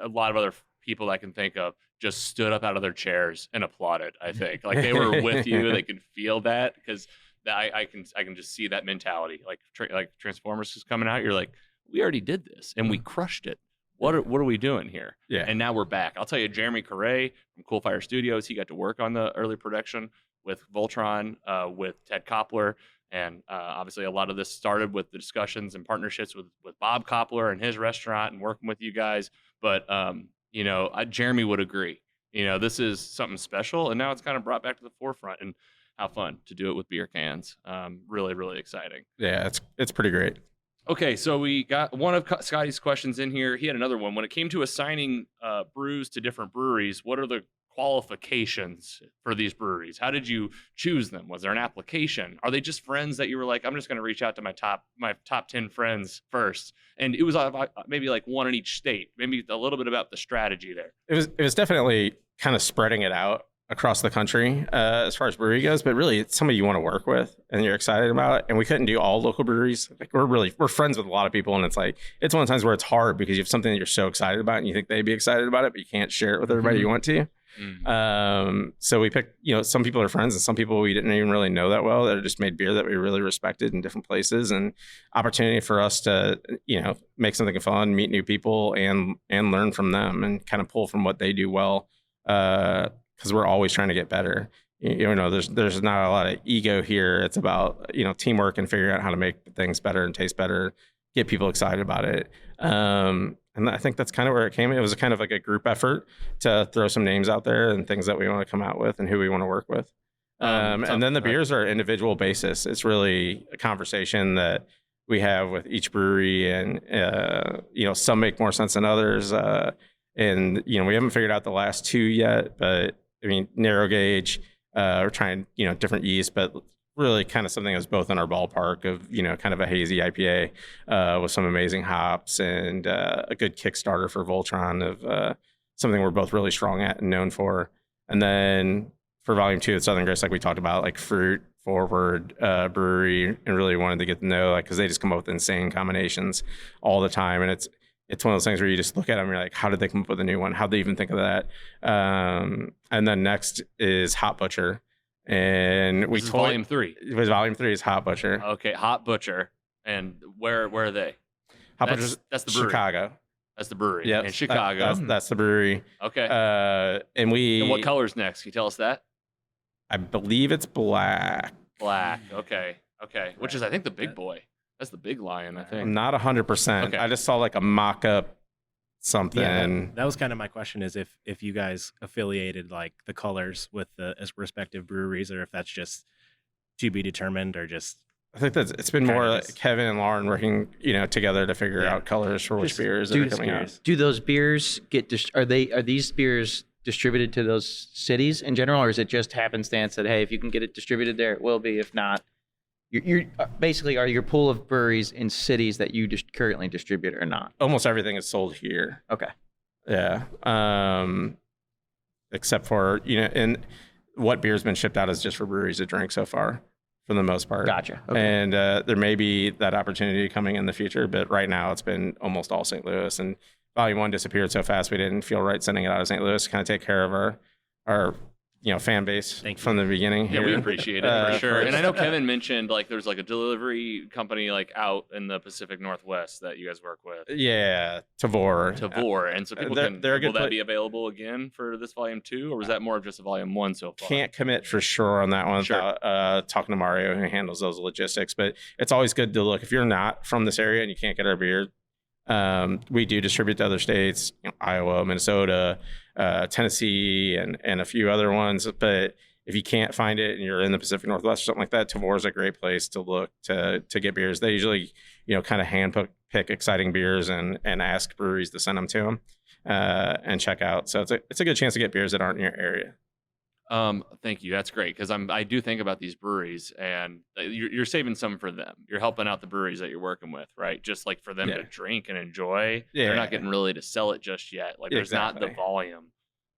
lot of other people I can think of, just stood up out of their chairs and applauded. I think like they were with you. They could feel that, because I can just see that mentality. Like Transformers is coming out, you're like, we already did this and we crushed it. What are we doing here? Yeah. And now we're back. I'll tell you, Jeremy Correa from Cool Fire Studios, he got to work on the early production with Voltron, with Ted Koppler. And obviously a lot of this started with the discussions and partnerships with Bob Koppler and his restaurant and working with you guys. but Jeremy would agree. This is something special, and now it's kind of brought back to the forefront. And how fun to do it with beer cans. Really, really exciting. Yeah, it's pretty great. Okay, so we got one of Scotty's questions in here. He had another one. When it came to assigning brews to different breweries, what are the qualifications for these breweries? How did you choose them? Was there an application? Are they just friends that you were like, I'm just going to reach out to my top 10 friends first? And it was maybe like one in each state. Maybe a little bit about the strategy there. It was definitely kind of spreading it out across the country as far as brewery goes, but really it's somebody you want to work with and you're excited about it. And we couldn't do all local breweries. Like we're friends with a lot of people, and it's one of the times where it's hard because you have something that you're so excited about and you think they'd be excited about it, but you can't share it with everybody you want to. So we picked, some people are friends and some people we didn't even really know that well that just made beer that we really respected in different places, and opportunity for us to, make something fun, meet new people and learn from them and kind of pull from what they do well. Because we're always trying to get better. There's not a lot of ego here. It's about, teamwork and figuring out how to make things better and taste better, get people excited about it. And I think that's kind of where it came. It was kind of like a group effort to throw some names out there and things that we want to come out with and who we want to work with. And then the beers are individual basis. It's really a conversation that we have with each brewery, and, some make more sense than others. And, we haven't figured out the last two yet, but Narrow Gauge, we're trying, different yeast, but really kind of something that's both in our ballpark of, kind of a hazy IPA with some amazing hops and a good Kickstarter for Voltron of something we're both really strong at and known for. And then for volume 2 at Southern Grace, like we talked about, like fruit forward brewery, and really wanted to get to know, because they just come up with insane combinations all the time. And it's one of those things where you just look at them and you're like, how did they come up with a new one? How'd they even think of that? And then next is Hot Butcher. And this is volume 3. It was volume 3 is Hot Butcher. Okay, Hot Butcher. And where are they? Hot Butcher's that's the brewery. Chicago. That's the brewery. Yeah, in Chicago. That's the brewery. Okay. And what color's next? Can you tell us that? I believe it's black. Black. Okay. Which is, I think, the big boy. That's the big lion, I think. I'm not 100%. Okay. I just saw like a mock-up something. Yeah, that was kind of my question, is if you guys affiliated like the colors with the respective breweries, or if that's just to be determined, or just... I think it's been more like Kevin and Lauren working, together to figure out colors for which beers that are coming out. Do those beers get are these beers distributed to those cities in general, or is it just happenstance that, hey, if you can get it distributed there, it will be. If not, you're basically, are your pool of breweries in cities that you just currently distribute or not? Almost everything is sold here. Okay. Yeah. Except for, and what beer's been shipped out is just for breweries to drink so far, for the most part. Gotcha. Okay. And there may be that opportunity coming in the future, but right now it's been almost all St. Louis. And Volume 1 disappeared so fast we didn't feel right sending it out of St. Louis to kind of take care of our fan base from the beginning here. Yeah, we appreciate it for sure. And I know Kevin mentioned there's a delivery company out in the Pacific Northwest that you guys work with. Yeah, Tavor. And so people will that be available again for this volume 2, or was that more of just a volume 1 so far? Can't commit for sure on that one without talking to Mario, who handles those logistics. But it's always good to look, if you're not from this area and you can't get our beer. We do distribute to other states, Iowa, Minnesota, Tennessee, and a few other ones. But if you can't find it and you're in the Pacific Northwest or something like that, Tavor is a great place to look to get beers. They usually, kind of hand pick exciting beers and ask breweries to send them to them and check out. So it's a good chance to get beers that aren't in your area. Thank you. That's great, because I do think about these breweries, and you're saving some for them. You're helping out the breweries that you're working with, right? Just for them to drink and enjoy. Yeah. They're not getting really to sell it just yet. There's not the volume.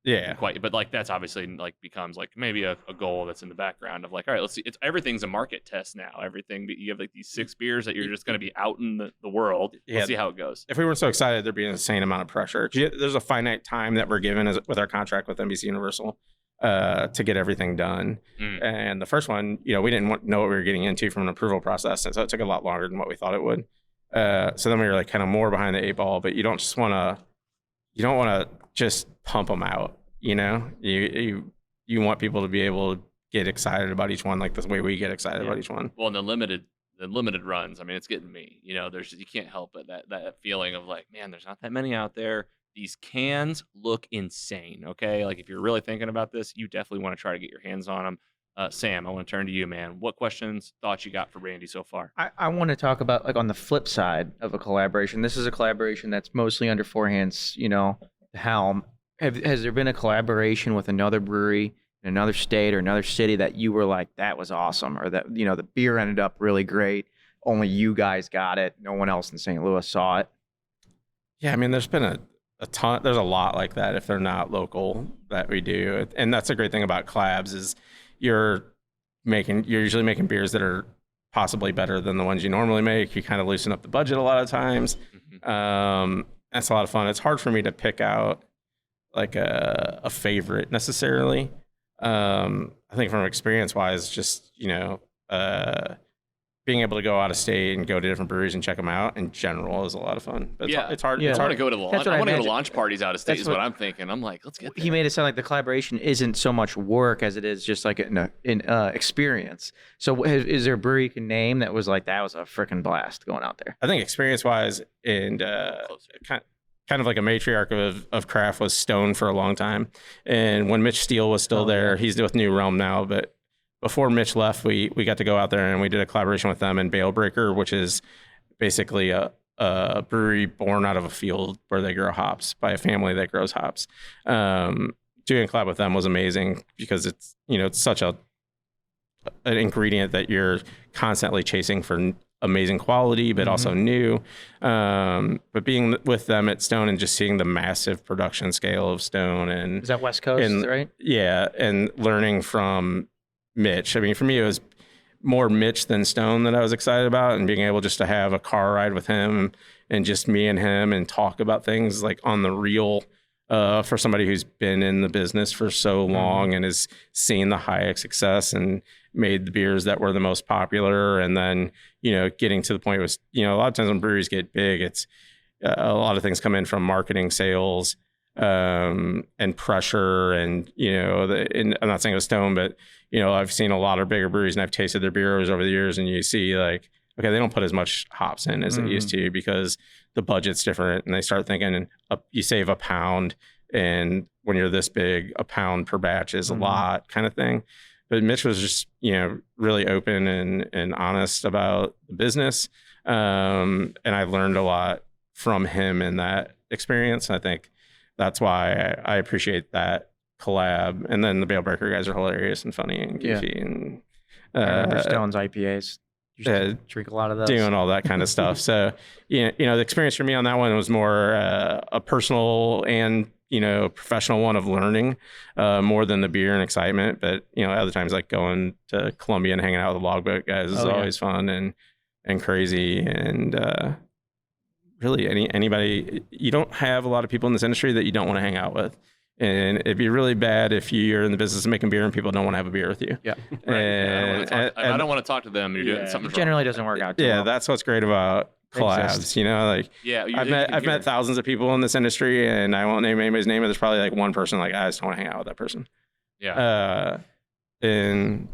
Yeah. Quite, but that's obviously becomes maybe a goal that's in the background of all right, let's see. Everything's a market test now. Everything, you have these 6 beers that you're just going to be out in the world. Let's see how it goes. If we weren't so excited, there'd be an insane amount of pressure. There's a finite time that we're given with our contract with NBC Universal. To get everything done. And the first one, we didn't know what we were getting into from an approval process. And so it took a lot longer than what we thought it would. So then we were kind of more behind the 8 ball, but you don't want to just pump them out. You want people to be able to get excited about each one, like the way we get excited about each one. Well, and the limited runs, it's getting me, you can't help it. That feeling of man, there's not that many out there. these cans look insane. Okay, like if you're really thinking about this, you definitely want to try to get your hands on them. Sam, I want to turn to you, man. What questions, thoughts you got for Randy so far? I want to talk about like on the flip side of a collaboration. This is a collaboration that's mostly under four hands, the helm. Has there been a collaboration with another brewery in another state or another city that you were like, that was awesome, or that, the beer ended up really great, only you guys got it, no one else in St. Louis saw it? Yeah, I mean, there's been a ton, there's a lot like that if they're not local that we do. And that's a great thing about collabs is you're usually making beers that are possibly better than the ones you normally make. You kind of loosen up the budget a lot of times. That's a lot of fun. It's hard for me to pick out like a favorite necessarily. I think from experience wise, just, being able to go out of state and go to different breweries and check them out in general is a lot of fun. But it's hard. Yeah. It's I hard want to go to launch. I want to go to launch parties out of state. That's Is what I'm thinking. I'm like, let's get there. He made it sound like the collaboration isn't so much work as it is just like an experience. So is there a brewery you can name that was like, that was a freaking blast going out there? I think experience wise and kind of like a matriarch of craft was Stone for a long time. And when Mitch Steele was still there, he's with New Realm now, but before Mitch left, we got to go out there and we did a collaboration with them and Bale Breaker, which is basically a brewery born out of a field where they grow hops by a family that grows hops. Doing a collab with them was amazing because it's, it's such an ingredient that you're constantly chasing for amazing quality, but also new. But being with them at Stone and just seeing the massive production scale of Stone and Is that West Coast, right? Yeah, and learning from Mitch. I mean, for me, it was more Mitch than Stone that I was excited about, and being able just to have a car ride with him and just me and him and talk about things like on the real for somebody who's been in the business for so long and has seen the high success and made the beers that were the most popular. And then, getting to the point was, a lot of times when breweries get big, it's a lot of things come in from marketing, sales, and pressure. And, and I'm not saying it was Stone, but, I've seen a lot of bigger breweries and I've tasted their beers over the years, and you see like, okay, they don't put as much hops in as they used to because the budget's different, and they start thinking you save a pound, and when you're this big, a pound per batch is a lot kind of thing. But Mitch was just, really open and honest about the business. And I learned a lot from him in that experience. I think that's why I appreciate that collab. And then the Bale Breaker guys are hilarious and funny and goofy. And I remember Stone's IPAs. You should drink a lot of those. Doing all that kind of stuff. So, the experience for me on that one was more a personal and, professional one of learning more than the beer and excitement. But, other times like going to Columbia and hanging out with the Logboat guys is always fun and crazy. And really anybody, you don't have a lot of people in this industry that you don't want to hang out with. And it'd be really bad if you're in the business of making beer and people don't want to have a beer with you. Yeah. Right. I don't want to talk to them. You're doing something It generally doesn't work out too well. That's what's great about collabs. I've met thousands of people in this industry, and I won't name anybody's name, but there's probably like one person like, I just don't want to hang out with that person. Yeah. And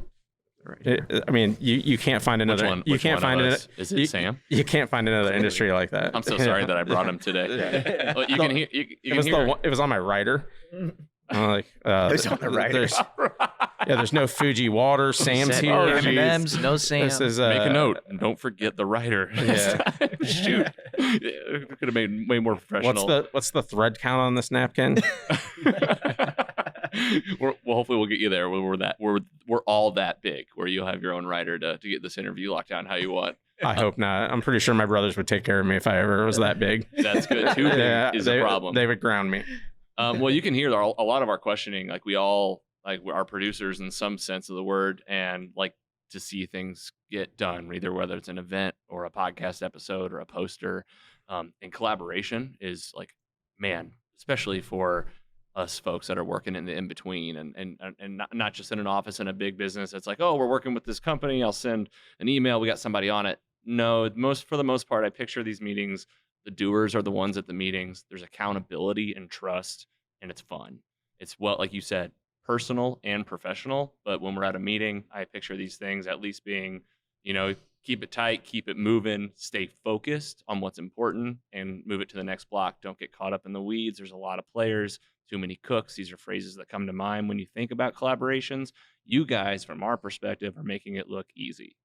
you can't find another. Is it Sam? You can't find another industry like that. I'm so sorry that I brought him today. Well, you can hear. It was on my rider. I'm like, It's on the rider. There's no Fuji water. Sam's here. M&M's, no Sam. This is make a note and don't forget the rider. Yeah. Shoot. Could have made way more professional. What's the thread count on this napkin? Well, hopefully we'll get you there. We're all that big where you'll have your own rider to get this interview locked down how you want. I hope not. I'm pretty sure my brothers would take care of me if I ever was that big. That's good. Too big is a problem. They would ground me. Well, you can hear a lot of our questioning. Like we all we're our producers in some sense of the word, and like to see things get done, either whether it's an event or a podcast episode or a poster. And collaboration is like, man, especially for us folks that are working in the in between and not just in an office in a big business. It's like, oh, we're working with this company. I'll send an email. We got somebody on it. No, for the most part, I picture these meetings. The doers are the ones at the meetings. There's accountability and trust, and it's fun. It's like you said, personal and professional. But when we're at a meeting, I picture these things at least being, keep it tight, keep it moving, stay focused on what's important, and move it to the next block. Don't get caught up in the weeds. There's a lot of players, too many cooks. These are phrases that come to mind when you think about collaborations. You guys, from our perspective, are making it look easy.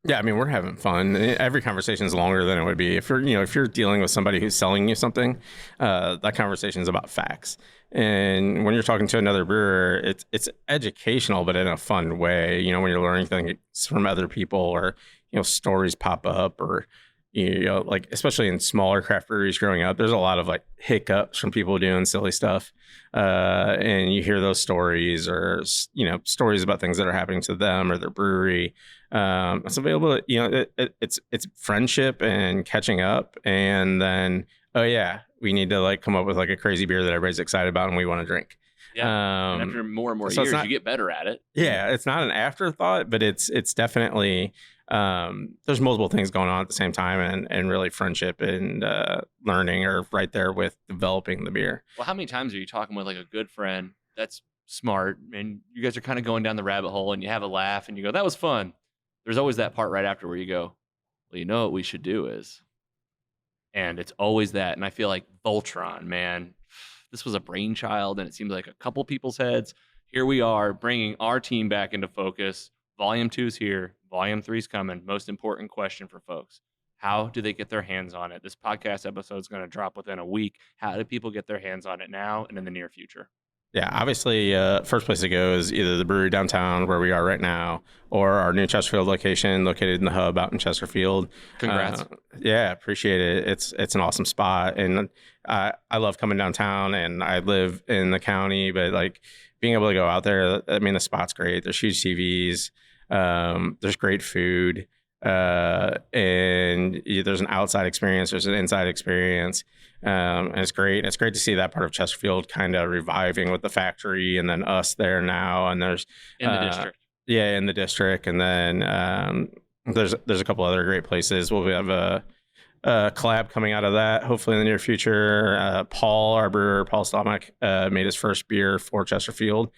Yeah, I mean, we're having fun. Every conversation is longer than it would be if you're dealing with somebody who's selling you something. That conversation is about facts. And when you're talking to another brewer, it's educational, but in a fun way. When you're learning things from other people, or stories pop up, or like especially in smaller craft breweries growing up, there's a lot of like hiccups from people doing silly stuff, and you hear those stories, or stories about things that are happening to them or their brewery. It's available. It's friendship and catching up, and then we need to like come up with like a crazy beer that everybody's excited about and we want to drink. Yeah, and after more and more years, you get better at it. Yeah, it's not an afterthought, but it's definitely there's multiple things going on at the same time, and really friendship and learning are right there with developing the beer. Well, how many times are you talking with like a good friend that's smart, and you guys are kind of going down the rabbit hole, and you have a laugh, and you go, "That was fun." There's always that part right after where you go, "Well, you know what we should do is," and it's always that. And I feel like Voltron, man, this was a brainchild, and it seems like a couple people's heads. Here we are bringing our team back into focus. Volume 2's here. Volume 3's coming. Most important question for folks. How do they get their hands on it? This podcast episode is going to drop within a week. How do people get their hands on it now and in the near future? Yeah, obviously, first place to go is either the brewery downtown where we are right now, or our new Chesterfield location located in the hub out in Chesterfield. Congrats. Yeah, appreciate it. It's an awesome spot. And I love coming downtown, and I live in the county, but like being able to go out there, I mean, the spot's great. There's huge TVs. There's great food. And there's an outside experience. There's an inside experience. And it's great. It's great to see that part of Chesterfield kind of reviving with the factory, and then us there now. And there's In the district. Yeah, in the district. And then there's a couple other great places. We'll have a collab coming out of that, hopefully in the near future. Paul, our brewer, Paul Stomach, made his first beer for Chesterfield,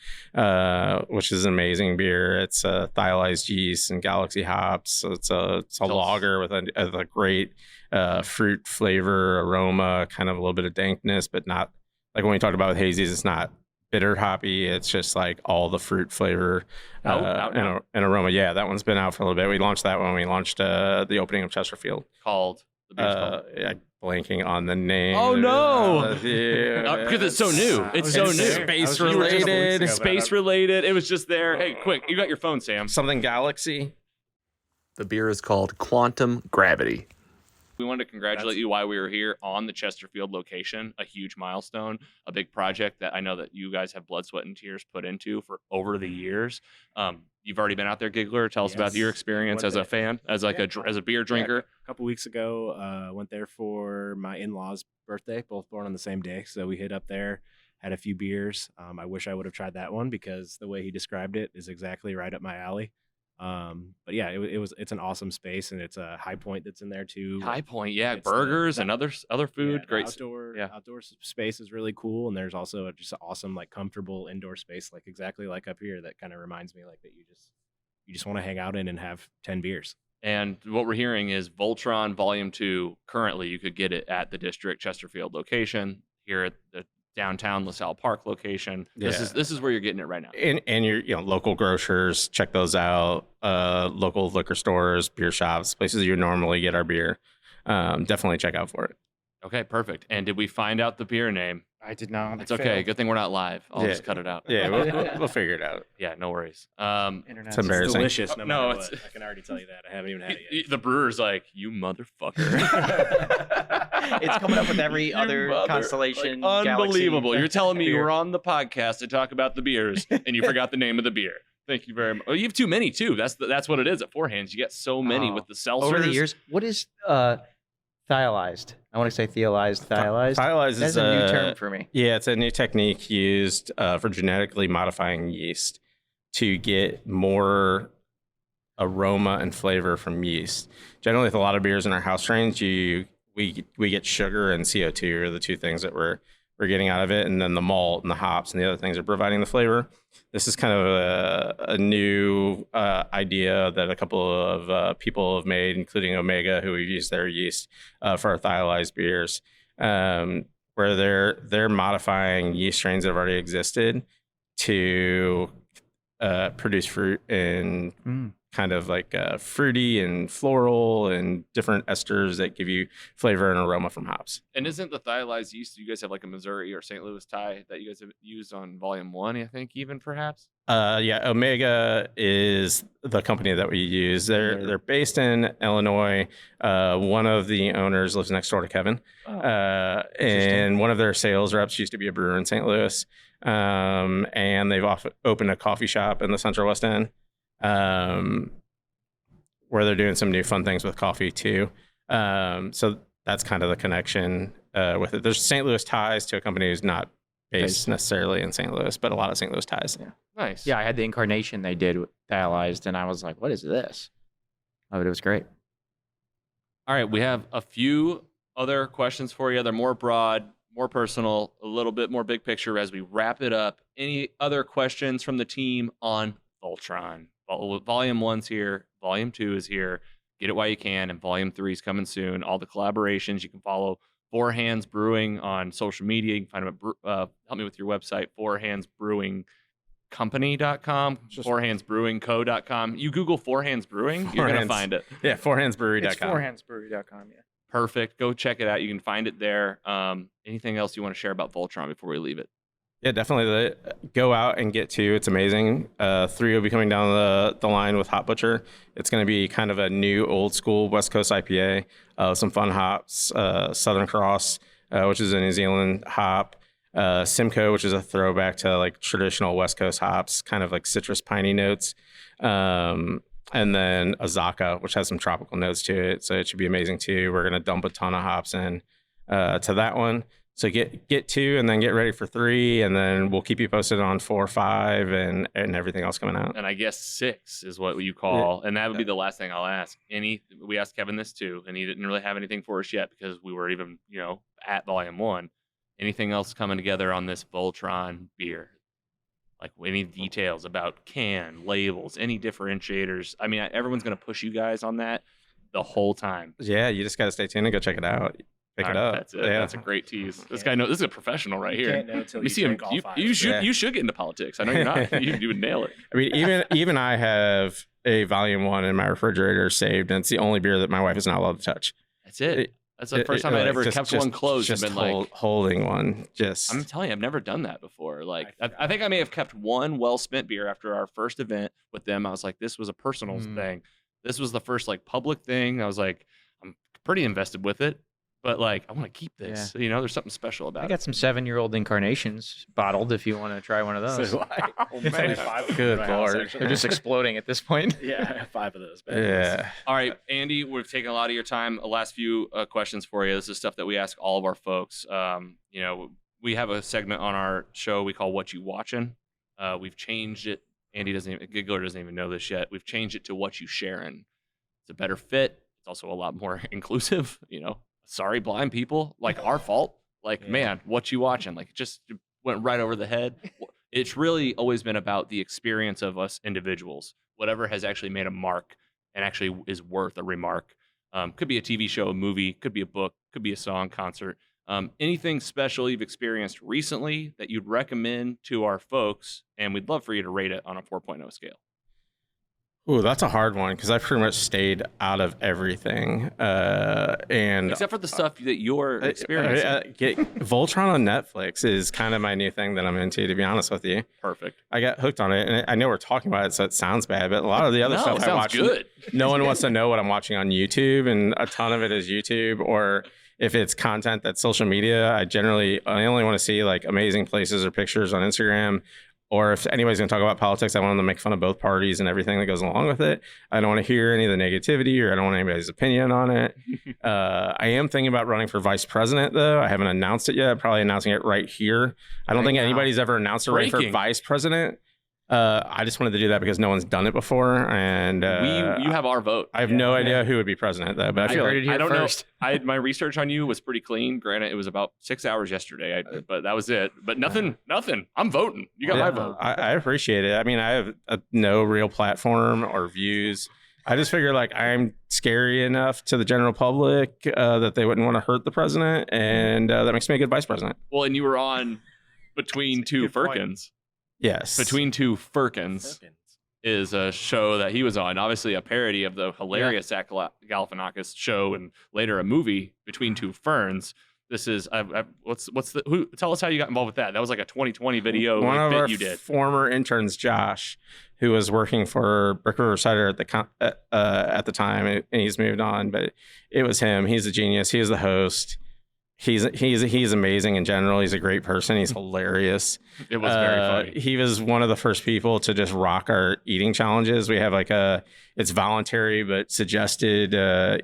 which is an amazing beer. It's thiolized yeast and galaxy hops. So it's a lager with a great fruit flavor, aroma, kind of a little bit of dankness, but not like when we talked about with hazies, it's not bitter hoppy. It's just like all the fruit flavor and aroma. Yeah, that one's been out for a little bit. We launched that when we launched the opening of Chesterfield. The beer's called. Blanking on the name. Oh no! Yeah, because it's so new. It's so new. Space related. Space related. It was just there. Hey, quick! You got your phone, Sam. Something Galaxy. The beer is called Quantum Gravity. We wanted to congratulate you while we were here on the Chesterfield location. A huge milestone, a big project that I know that you guys have blood, sweat, and tears put into for over the years. You've already been out there, Giggler. Tell us about your experience as a fan, as like as a beer drinker. A couple weeks ago, went there for my in-laws' birthday, both born on the same day. So we hit up there, had a few beers. I wish I would have tried that one because the way he described it is exactly right up my alley. But yeah, it's an awesome space, and it's a High Point that's in there too. High Point, yeah, burgers and other food. Great outdoor space is really cool, and there's also just an awesome like comfortable indoor space, like exactly like up here. That kind of reminds me like that you just want to hang out in and have 10 beers. And what we're hearing is Voltron Volume 2. Currently, you could get it at the District Chesterfield location, here at the downtown LaSalle Park location. Yeah. This is where you're getting it right now. And your local grocers, check those out. Local liquor stores, beer shops, places you normally get our beer. Definitely check out for it. Okay, perfect. And did we find out the beer name? I did not. It's okay. Good thing we're not live. I'll just cut it out. Yeah, we'll figure it out. Yeah, no worries. It's embarrassing. It's delicious. No, no, what. I can already tell you that. I haven't even had it yet. The brewer's like, you motherfucker. It's coming up with every other constellation. Like, unbelievable. Galaxy. You're telling me you beer. were on the podcast to talk about the beers and you forgot the name of the beer. Thank you very much. Oh, you have too many too. That's what it is at Four Hands. You get so many with the seltzers. Over the years, what is thiolized? I want to say thiolized. Thiolized That's is a new term for me. Yeah, it's a new technique used for genetically modifying yeast to get more aroma and flavor from yeast. Generally, with a lot of beers in our house strains, we get sugar and CO2 are the two things that we're we're getting out of it, and then the malt and the hops and the other things are providing the flavor. This is kind of a new idea that a couple of people have made, including Omega, who we've used their yeast for our thiolized beers, where they're modifying yeast strains that have already existed to produce fruit and kind of like fruity and floral and different esters that give you flavor and aroma from hops. And isn't the thiolized yeast, you guys have like a Missouri or St. Louis tie that you guys have used on volume 1, I think, even perhaps? Yeah, Omega is the company that we use. They're based in Illinois. One of the owners lives next door to Kevin. And one of their sales reps used to be a brewer in St. Louis. And they've opened a coffee shop in the Central West End, where they're doing some new fun things with coffee too. So that's kind of the connection with it. There's St. Louis ties to a company who's not based necessarily in St. Louis, but a lot of St. Louis ties. Yeah. Nice. Yeah, I had the incarnation they did with thiolized, and I was like, what is this? Oh, but it was great. All right, we have a few other questions for you. They're more broad, more personal, a little bit more big picture as we wrap it up. Any other questions from the team on Voltron? Volume 1's here, Volume 2 is here. Get it while you can, and Volume 3 is coming soon. All the collaborations, you can follow Four Hands Brewing on social media. You can find them at, help me with your website, fourhandsbrewingcompany.com, fourhandsbrewingco.com. You Google Four Hands Brewing, you're going to find it. Yeah, fourhandsbrewery.com. It's fourhandsbrewery.com, yeah. Perfect. Go check it out. You can find it there. Anything else you want to share about Voltron before we leave it? Yeah, definitely. Go out and get 2. It's amazing. 3 will be coming down the line with Hop Butcher. It's going to be kind of a new old school West Coast IPA. Some fun hops. Southern Cross, which is a New Zealand hop. Simcoe, which is a throwback to like traditional West Coast hops, kind of like citrus piney notes. And then Azaka, which has some tropical notes to it. So it should be amazing too. We're going to dump a ton of hops in to that one. So get 2 and then get ready for 3, and then we'll keep you posted on 4, 5, and everything else coming out. And I guess 6 is what you call, and that would be the last thing I'll ask. We asked Kevin this too, and he didn't really have anything for us yet because we were even, at Volume 1. Anything else coming together on this Voltron beer? Like any details about can, labels, any differentiators? I mean, everyone's going to push you guys on that the whole time. Yeah, you just got to stay tuned and go check it out. Pick it up. That's it. Yeah. That's a great tease. This guy knows. This is a professional right here. Can't know until You see him. You should get into politics. I know you're not. You would nail it. I mean, even I have a Volume 1 in my refrigerator saved, and it's the only beer that my wife is not allowed to touch. That's it. That's the first time I'd ever kept one closed and been holding one. I'm telling you, I've never done that before. Like, I think I may have kept one well-spent beer after our first event with them. I was like, this was a personal thing. This was the first like public thing. I was like, I'm pretty invested with it. But like, I want to keep this. Yeah. There's something special about it. I got some 7-year-old incarnations bottled if you want to try one of those. Oh, man. 5 Good Lord. They're just exploding at this point. Yeah, 5 of those. Yeah. All right, Andy, we've taken a lot of your time. The last few questions for you. This is stuff that we ask all of our folks. We have a segment on our show we call What You Watching. We've changed it. Giggler doesn't even know this yet. We've changed it to What You Sharing. It's a better fit. It's also a lot more inclusive, Sorry, blind people. Like, our fault. Like, man, what you watching? Like, it just went right over the head. It's really always been about the experience of us individuals. Whatever has actually made a mark and actually is worth a remark. Could be a TV show, a movie, could be a book, could be a song, concert. Anything special you've experienced recently that you'd recommend to our folks, and we'd love for you to rate it on a 4.0 scale. Ooh, that's a hard one because I pretty much stayed out of everything, and except for the stuff that you're experiencing. Voltron on Netflix is kind of my new thing that I'm into, to be honest with you. Perfect. I got hooked on it, and I know we're talking about it, so it sounds bad, but a lot of the other stuff I watch, good. No one wants to know what I'm watching on YouTube, and a ton of it is YouTube, or if it's content that's social media, I only want to see like amazing places or pictures on Instagram. Or if anybody's going to talk about politics, I want them to make fun of both parties and everything that goes along with it. I don't want to hear any of the negativity, or I don't want anybody's opinion on it. I am thinking about running for vice president, though. I haven't announced it yet. I'm probably announcing it right here. I don't think anybody's ever announced a race for vice president. I just wanted to do that because no one's done it before, and you have our vote. I have no idea who would be president though, but I feel like I don't know. My research on you was pretty clean. Granted, it was about 6 hours yesterday, but that was it. But nothing. I'm voting. You got my vote. I appreciate it. I mean, I have no real platform or views. I just figure like I'm scary enough to the general public that they wouldn't want to hurt the president, and that makes me a good vice president. Well, and you were on Between Two Firkins. Yes. Between Two Firkins is a show that he was on, obviously a parody of the hilarious Zach Galifianakis show, and later a movie, Between Two Ferns. This is tell us how you got involved with that. That was like a 2020 video. One of our you did. former interns, Josh, who was working for Brick River Cider at the time, and he's moved on, but it was him. He's a genius. He is the host. He's amazing in general. He's a great person. He's hilarious. It was very funny. He was one of the first people to just rock our eating challenges. We have it's voluntary but suggested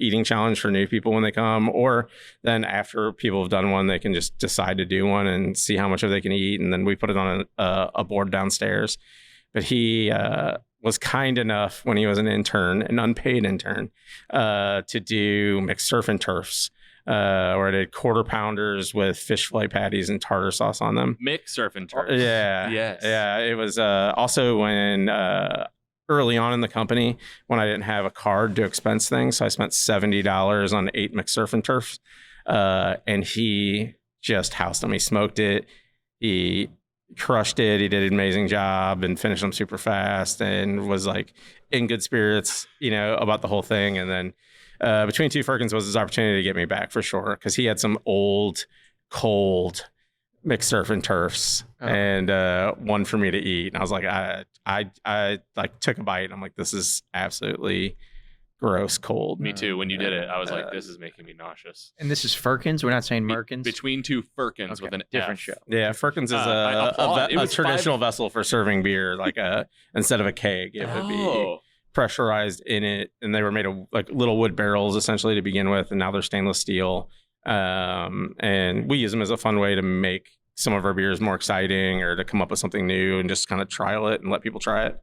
eating challenge for new people when they come, or then after people have done one, they can just decide to do one and see how much of they can eat, and then we put it on a board downstairs. But he was kind enough when he was an unpaid intern, to do mixed surf and turfs. Where I did quarter pounders with fish fillet patties and tartar sauce on them. Mixed surf and turf. Yeah. Yes. Yeah. It was also when early on in the company when I didn't have a card to expense things. So I spent $70 on 8 mixed surf and turfs. And he just housed them. He smoked it. He crushed it. He did an amazing job and finished them super fast and was like in good spirits, about the whole thing. And then Between Two Firkins was his opportunity to get me back for sure, because he had some old, cold mixed surf and turfs and one for me to eat. And I was like, I like took a bite. And I'm like, this is absolutely gross cold. Me too. When you did it, I was like, this is making me nauseous. And this is Firkins. We're not saying Merkins. Between Two Firkins with an different F. show. Yeah, Firkins is a traditional vessel for serving beer, like instead of a keg, it would be pressurized in it, and they were made of like little wood barrels essentially to begin with, and now they're stainless steel, and we use them as a fun way to make some of our beers more exciting, or to come up with something new and just kind of trial it and let people try it.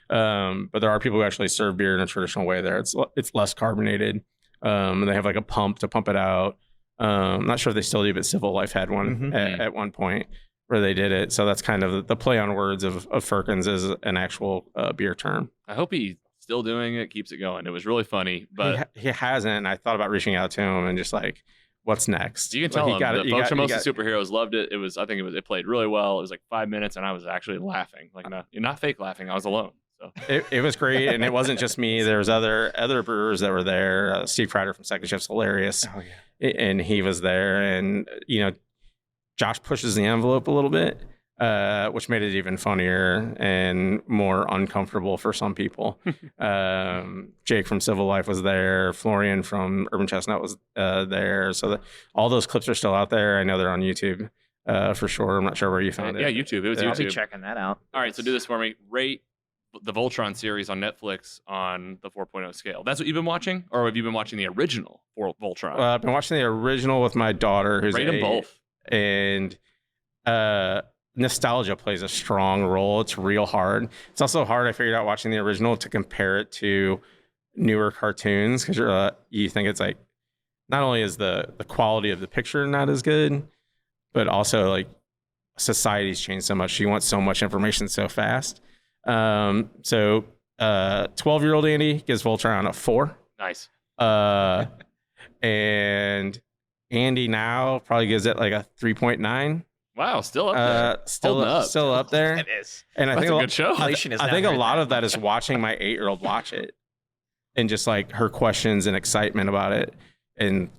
But there are people who actually serve beer in a traditional way there. It's less carbonated, and they have like a pump to pump it out. I'm not sure if they still do, but Civil Life had one at one point where they did it. So that's kind of the play on words of Firkins is an actual beer term. I hope he still doing it, keeps it going. It was really funny, but he hasn't. And I thought about reaching out to him and just like, what's next? You can tell him the folks from Most of the Superheroes loved it. It played really well. It was like 5 minutes, and I was actually laughing, like not fake laughing. I was alone. So it was great, and it wasn't just me. There was other brewers that were there. Steve Kreider from Second Shift's hilarious, and he was there. And Josh pushes the envelope a little bit, which made it even funnier and more uncomfortable for some people. Jake from Civil Life was there. Florian from Urban Chestnut was there. So all those clips are still out there. I know they're on YouTube for sure. I'm not sure where you found it. Yeah, YouTube. It was YouTube. I'll be checking that out. All right, so do this for me. Rate the Voltron series on Netflix on the 4.0 scale. That's what you've been watching? Or have you been watching the original for Voltron? I've been watching the original with my daughter, who's Rate them both. And nostalgia plays a strong role. It's real hard. It's also hard, I figured out watching the original, to compare it to newer cartoons, because you think it's like, not only is the quality of the picture not as good, but also like society's changed so much. You want so much information so fast. So 12-year-old Andy gives Voltron a 4. Nice. And Andy now probably gives it like a 3.9. Wow, still up there. Still up there. It is. And I That's think a good show. I think a lot of that is watching my 8-year-old watch it, and just like her questions and excitement about it. And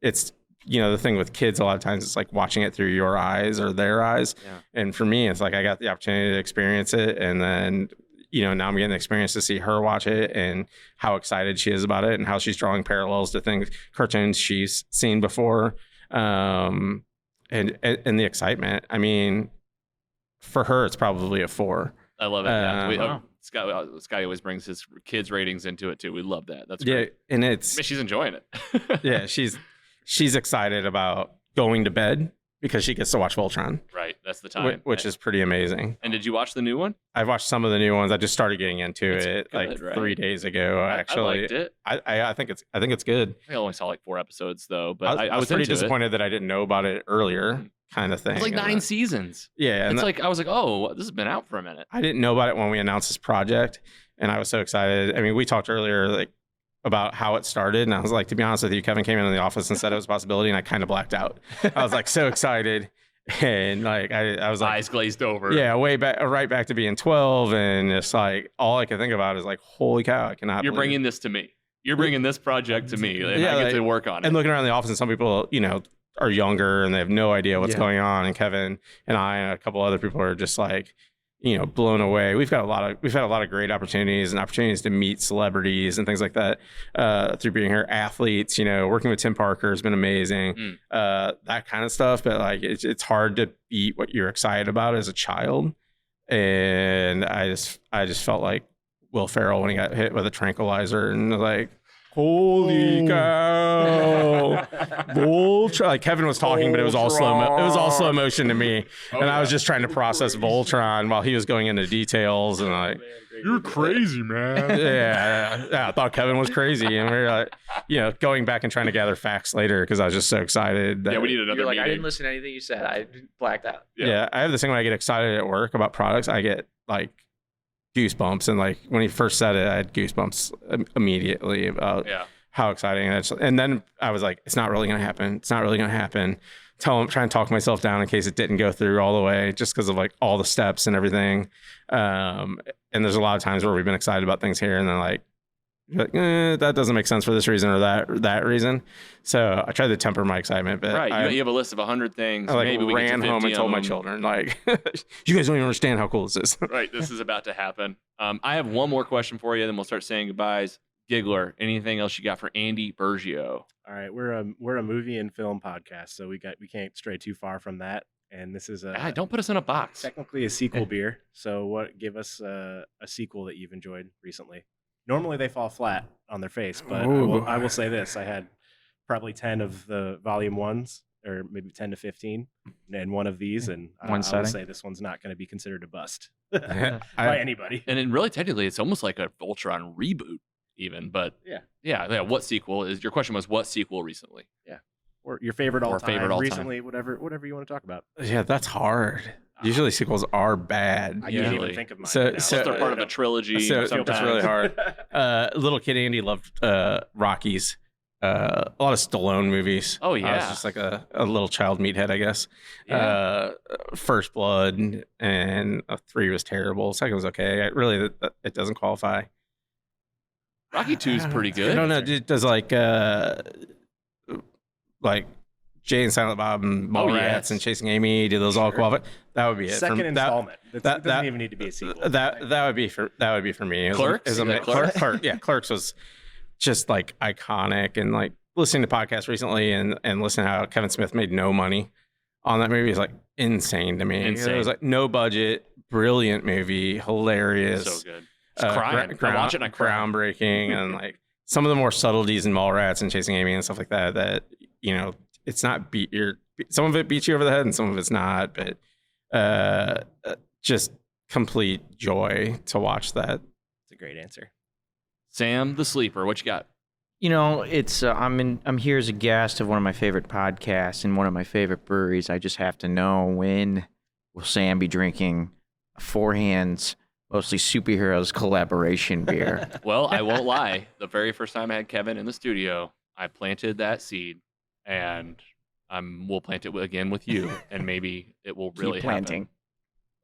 it's the thing with kids, a lot of times it's like watching it through your eyes or their eyes. Yeah. And for me, it's like I got the opportunity to experience it, and then now I'm getting the experience to see her watch it and how excited she is about it, and how she's drawing parallels to cartoons she's seen before. And the excitement. I mean, for her, it's probably a 4. I love it. Scotty always brings his kids' ratings into it too. We love that. That's great. Yeah, and she's enjoying it. Yeah, she's excited about going to bed because she gets to watch Voltron, Right. That's the time. which is pretty amazing. And did you watch the new one? I've watched some of the new ones. I just started getting into It's it good, like right? 3 days ago. I Actually, liked it. I think it's good. I only saw like 4 episodes though, but I was pretty into disappointed that I didn't know about it earlier, kind of thing. It was like 9 seasons. Yeah, and It's like I was like, oh, this has been out for a minute. I didn't know about it when we announced this project, and I was so excited. I mean, we talked earlier like about how it started, and I was like, to be honest with you, Kevin came in the office and said it was a possibility, and I kind of blacked out. I was like so excited, and like I was like Eyes glazed over. yeah, way back, right back to being 12, and it's like all I can think about is like, holy cow, I cannot. You're believe bringing this to me. You're bringing this project to me, and Yeah, I get like- to work on it. and looking around the office, and some people, are younger and they have no idea what's Yeah. going on. And Kevin and I and a couple other people are just like, blown away. We've had a lot of great opportunities to meet celebrities and things like that through being here. Athletes, working with Tim Parker has been amazing. That kind of stuff. But like, it's hard to beat what you're excited about as a child. And I just felt like Will Ferrell when he got hit with a tranquilizer and like, holy cow! Voltron. Like Kevin was talking, but it was all slow motion to me, and I was just trying to process Voltron while he was going into details. And like, You're crazy, man. yeah, I thought Kevin was crazy, and we were like, going back and trying to gather facts later because I was just so excited. Yeah, we need another You're like, meeting. I didn't listen to anything you said. I blacked out. Yeah, I have this thing when I get excited at work about products, I get like goosebumps, and like when he first said it, I had goosebumps immediately about how exciting it is. And then I was like, it's not really gonna happen. Trying to talk myself down in case it didn't go through all the way, just because of like all the steps and everything. And there's a lot of times where we've been excited about things here, and then like that doesn't make sense for this reason or that reason. So I tried to temper my excitement, but Right, you have a list of 100 things. I like Maybe we ran get to home 50 and told of my them. children, like, you guys don't even understand how cool this is. Right, this is about to happen. I have one more question for you, then we'll start saying goodbyes. Giggler, anything else you got for Andy Burgio? All right, we're a movie and film podcast, so we can't stray too far from that. And this is Don't put us in a box. technically a sequel beer. So give us a sequel that you've enjoyed recently. Normally they fall flat on their face, but I will say this: I had probably 10 of the volume ones, or maybe 10 to 15, and one of these, and I will say this one's not going to be considered a bust by anybody. And then really, technically, it's almost like a Voltron reboot, even. But yeah. What sequel is? Your question was what sequel recently? Or your favorite all time, favorite all-time. recently, whatever you want to talk about. Yeah, that's hard. Usually sequels are bad. I can't Usually. even think of mine. So- right now. so- Unless they're part of a trilogy. So sometimes. it's really hard. Little kid Andy loved Rockies. A lot of Stallone movies. Oh, I was yeah. just like a little child meathead, I guess. Yeah. First Blood and 3 was terrible. Second was okay. It doesn't qualify. Rocky 2 is pretty I good. don't know. Does like Jay and Silent Bob and Mallrats yes. and Chasing Amy, do those all qualify? That would be it. Second installment. It that- doesn't even need to be a sequel. That would be for me. It was Clerks? It was You got Clerks? Clerks was just like iconic, and like listening to podcasts recently and listening to how Kevin Smith made no money on that movie is like insane to me. Insane. It was like no budget, brilliant movie, hilarious. So good. Just crying. I watch it and I cry. Groundbreaking, and like some of the more subtleties in Mallrats and Chasing Amy and stuff like that. It's not some of it beats you over the head and some of it's not, but just complete joy to watch that. It's a great answer. Sam the Sleeper, what you got? It's I'm here as a guest of one of my favorite podcasts and one of my favorite breweries. I just have to know, when will Sam be drinking a Four Hands, mostly superheroes collaboration beer? Well, I won't lie. The very first time I had Kevin in the studio, I planted that seed, and we'll plant it again with you, and maybe it will really Keep planting.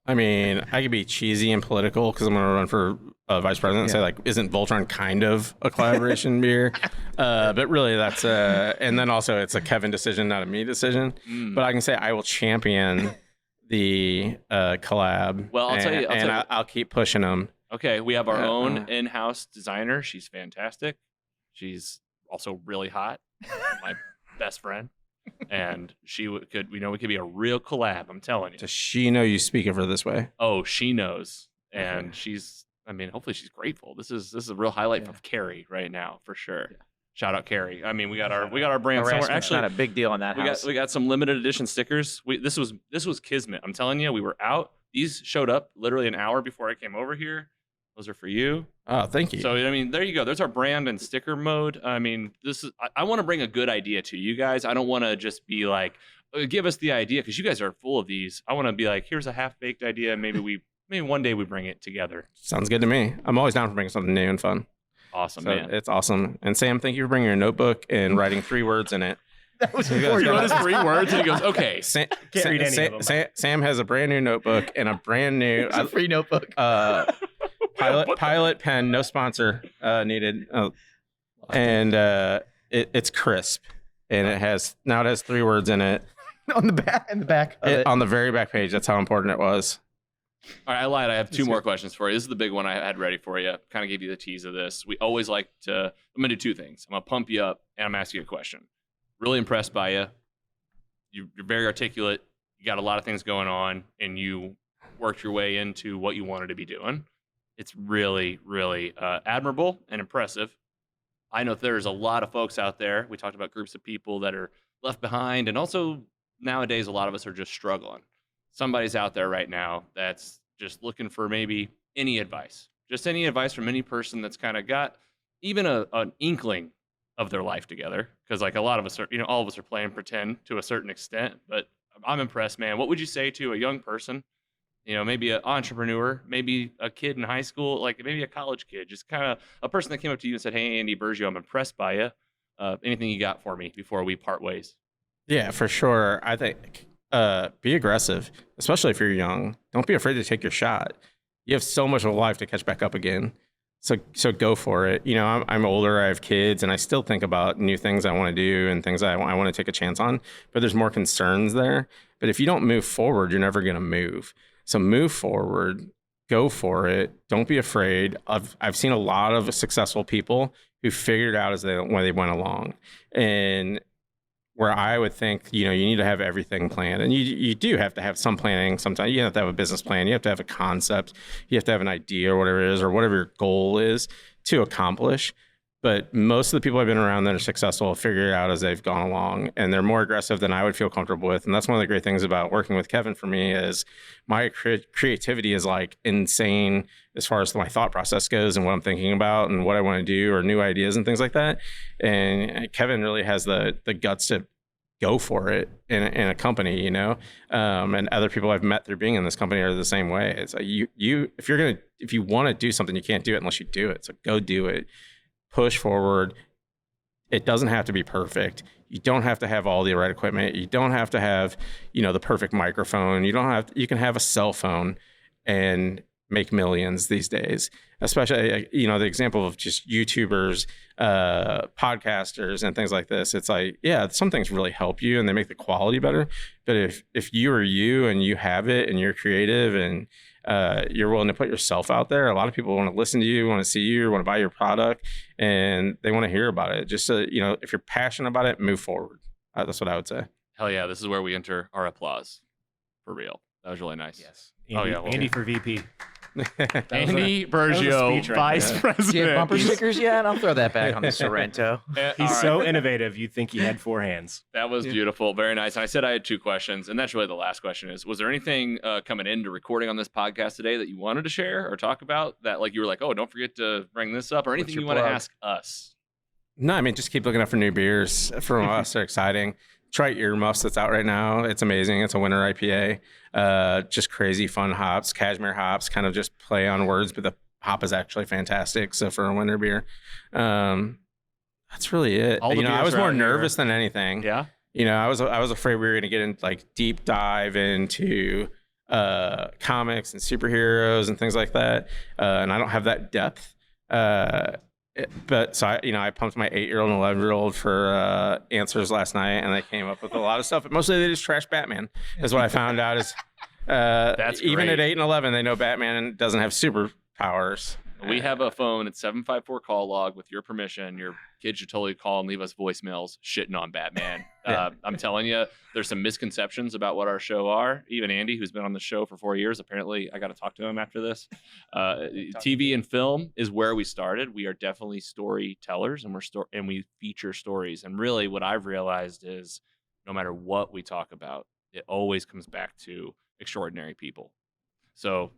I mean, I could be cheesy and political because I'm going to run for vice president and say, like, isn't Voltron kind of a collaboration beer? But really, that's and then also it's a Kevin decision, not a me decision. But I can say I will champion the collab. Well, I'll tell you- I'll keep pushing them. Okay, we have our own in-house designer. She's fantastic. She's also really hot. My best friend. And we could be a real collab, I'm telling you. Does she know you speak of her this way? Oh, she knows. And hopefully she's grateful. This is a real highlight of Carrie right now, for sure. Shout out Carrie. I mean, we got our brand somewhere. Harassment's Actually, not a big deal in that house. we got some limited edition stickers. This was kismet. I'm telling you, we were out. These showed up literally an hour before I came over here. Those are for you. Oh, thank you. So I mean, there you go. There's our brand and sticker mode. I mean, I want to bring a good idea to you guys. I don't want to just be like, give us the idea, because you guys are full of these. I want to be like, here's a half-baked idea. Maybe one day we bring it together. Sounds good to me. I'm always down for bringing something new and fun. Awesome, So man. it's awesome. And Sam, thank you for bringing your notebook and writing 3 words in it. That was You guys before You got know, it. there's 3 words, and he goes, okay. Sam, Can't read any of them. Sam has a brand new notebook and a brand new It's a free notebook. pilot pen, no sponsor needed. And it's crisp, and it has 3 words in it. On the back of it. On the very back page. That's how important it was. All right, I lied. I have 2 more questions for you. This is the big one I had ready for you. Kind of gave you the tease of this. We always like to, I'm going to do 2 things. I'm going to pump you up, and I'm going to ask you a question. Really impressed by you. You're very articulate. You got a lot of things going on, and you worked your way into what you wanted to be doing. It's really, really admirable and impressive. I know there's a lot of folks out there. We talked about groups of people that are left behind, and also nowadays a lot of us are just struggling. Somebody's out there right now that's just looking for maybe any advice, just any advice from any person that's kind of got even an inkling of their life together. Because like a lot of us are, all of us are playing pretend to a certain extent, but I'm impressed, man. What would you say to a young person, maybe an entrepreneur, maybe a kid in high school, like maybe a college kid, just kind of a person that came up to you and said, hey, Andy Burgio, I'm impressed by you. Anything you got for me before we part ways? Yeah, For sure. I think be aggressive, especially if you're young. Don't be afraid to take your shot. You have so much of life to catch back up again. So go for it. I'm older, I have kids, and I still think about new things I want to do and things I want to take a chance on, but there's more concerns there. But if you don't move forward, you're never going to move. So move forward, go for it. Don't be afraid. I've seen a lot of successful people who figured out when they went along. And where I would think, you need to have everything planned. And you do have to have some planning sometimes. You have to have a business plan. You have to have a concept. You have to have an idea or whatever it is, or whatever your goal is to accomplish. But most of the people I've been around that are successful have figured it out as they've gone along, and they're more aggressive than I would feel comfortable with. And that's one of the great things about working with Kevin for me is my creativity is like insane as far as my thought process goes and what I'm thinking about and what I want to do or new ideas and things like that. And Kevin really has the guts to go for it in a company, and other people I've met through being in this company are the same way. It's like if you want to do something, you can't do it unless you do it. So go do it. Push forward. It doesn't have to be perfect. You don't have to have all the right equipment. You don't have to have, the perfect microphone. You can have a cell phone and make millions these days, especially, the example of just YouTubers, podcasters and things like this. It's like, yeah, some things really help you and they make the quality better. But if you are you and you have it and you're creative and you're willing to put yourself out there, a lot of people want to listen to you, want to see you, want to buy your product, and they want to hear about it. Just if you're passionate about it, move forward. That's what I would say. Hell yeah, this is where we enter our applause. For real. That was really nice. Yes. Andy, Andy for VP. Andy that was a Burgio, speech right Vice there. President. Do you have bumper stickers yet? I'll throw that back on the Sorrento. He's so innovative. You'd think he had 4 hands. That was beautiful. Very nice. And I said I had 2 questions, and that's really the last question is, was there anything coming into recording on this podcast today that you wanted to share or talk about that like you were like, oh, don't forget to bring this up, or anything your you want to plug? ask us? No, I mean, just keep looking out for new beers from us. They're exciting. Try Earmuffs that's out right now. It's amazing. It's a winter IPA. Just crazy fun hops, cashmere hops, kind of just play on words, but the hop is actually fantastic. So for a winter beer, that's really it. All the I beers was are more out nervous than anything. Yeah. I was afraid we were going to get into like deep dive into comics and superheroes and things like that. And I don't have that depth. But so I pumped my 8-year-old and 11-year-old for answers last night, and they came up with a lot of stuff. But mostly they just trash Batman. Is what I found out. Is That's even great. at 8 and 11, they know Batman doesn't have superpowers. We have a phone. It's 754 call log. With your permission, your kids should totally call and leave us voicemails shitting on Batman. I'm telling you, there's some misconceptions about what our show are. Even Andy, who's been on the show for 4 years, apparently I got to talk to him after this. TV and film is where we started. We are definitely storytellers, and we feature stories. And really, what I've realized is, no matter what we talk about, it always comes back to extraordinary people. So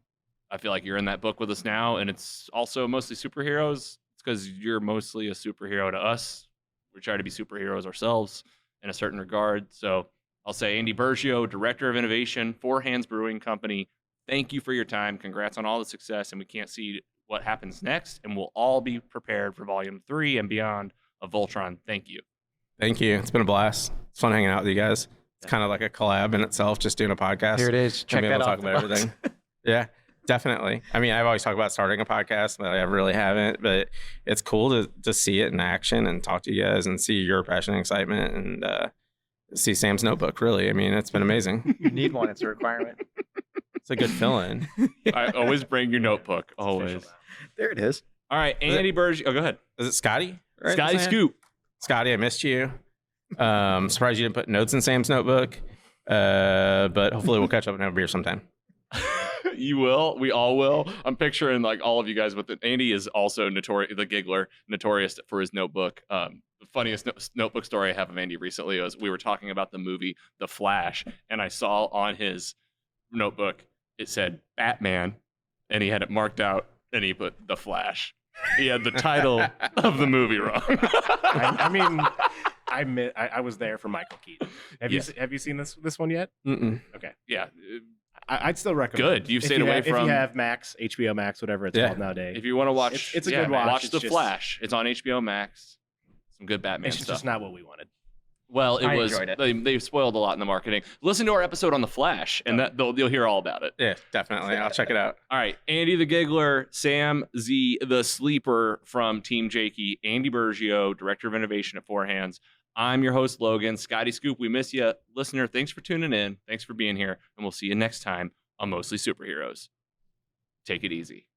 I feel like you're in that book with us now, and it's also mostly superheroes. It's because you're mostly a superhero to us. We try to be superheroes ourselves in a certain regard. So I'll say Andy Burgio, Director of Innovation, Four Hands Brewing Company, thank you for your time. Congrats on all the success, and we can't see what happens next, and we'll all be prepared for Volume 3 and beyond of Voltron. Thank you. Thank you. It's been a blast. It's fun hanging out with you guys. It's kind of like a collab in itself, just doing a podcast. Here it is. Check that out. Talk about everything. Yeah, definitely. I mean, I've always talked about starting a podcast, but I really haven't. But it's cool to see it in action and talk to you guys and see your passion and excitement and see Sam's notebook. Really, I mean, it's been amazing. You need one. It's a requirement. It's a good fill-in. I always bring your notebook. Always. There it is. All right, Andy Burgio. Oh, go ahead. Is it Scotty? Right, Scotty Scoop. Scotty, I missed you. Surprised you didn't put notes in Sam's notebook. But hopefully we'll catch up and have a beer sometime. You will. We all will. I'm picturing like all of you guys with it. Andy is also the giggler, notorious for his notebook. The funniest notebook story I have of Andy recently was we were talking about the movie The Flash, and I saw on his notebook it said Batman, and he had it marked out, and he put The Flash. He had the title of the movie wrong. I mean, I was there for Michael Keaton. Have you seen this one yet? Mm-mm. Okay. Yeah. I'd still recommend. Good. You've stayed away from. If you have Max, HBO Max, whatever it's called nowadays. If you want to watch, it's a good watch. Watch It's The just- Flash. It's on HBO Max. Some good Batman It's stuff. just not what we wanted. Well, I was. enjoyed it. They've spoiled a lot in the marketing. Listen to our episode on The Flash, and you'll hear all about it. Yeah, definitely. I'll check it out. All right, Andy the Giggler, Sam Z the Sleeper from Team Jakey, Andy Burgio, Director of Innovation at Four Hands. I'm your host, Logan. Scotty Scoop, we miss you. Listener, thanks for tuning in. Thanks for being here, and we'll see you next time on Mostly Superheroes. Take it easy.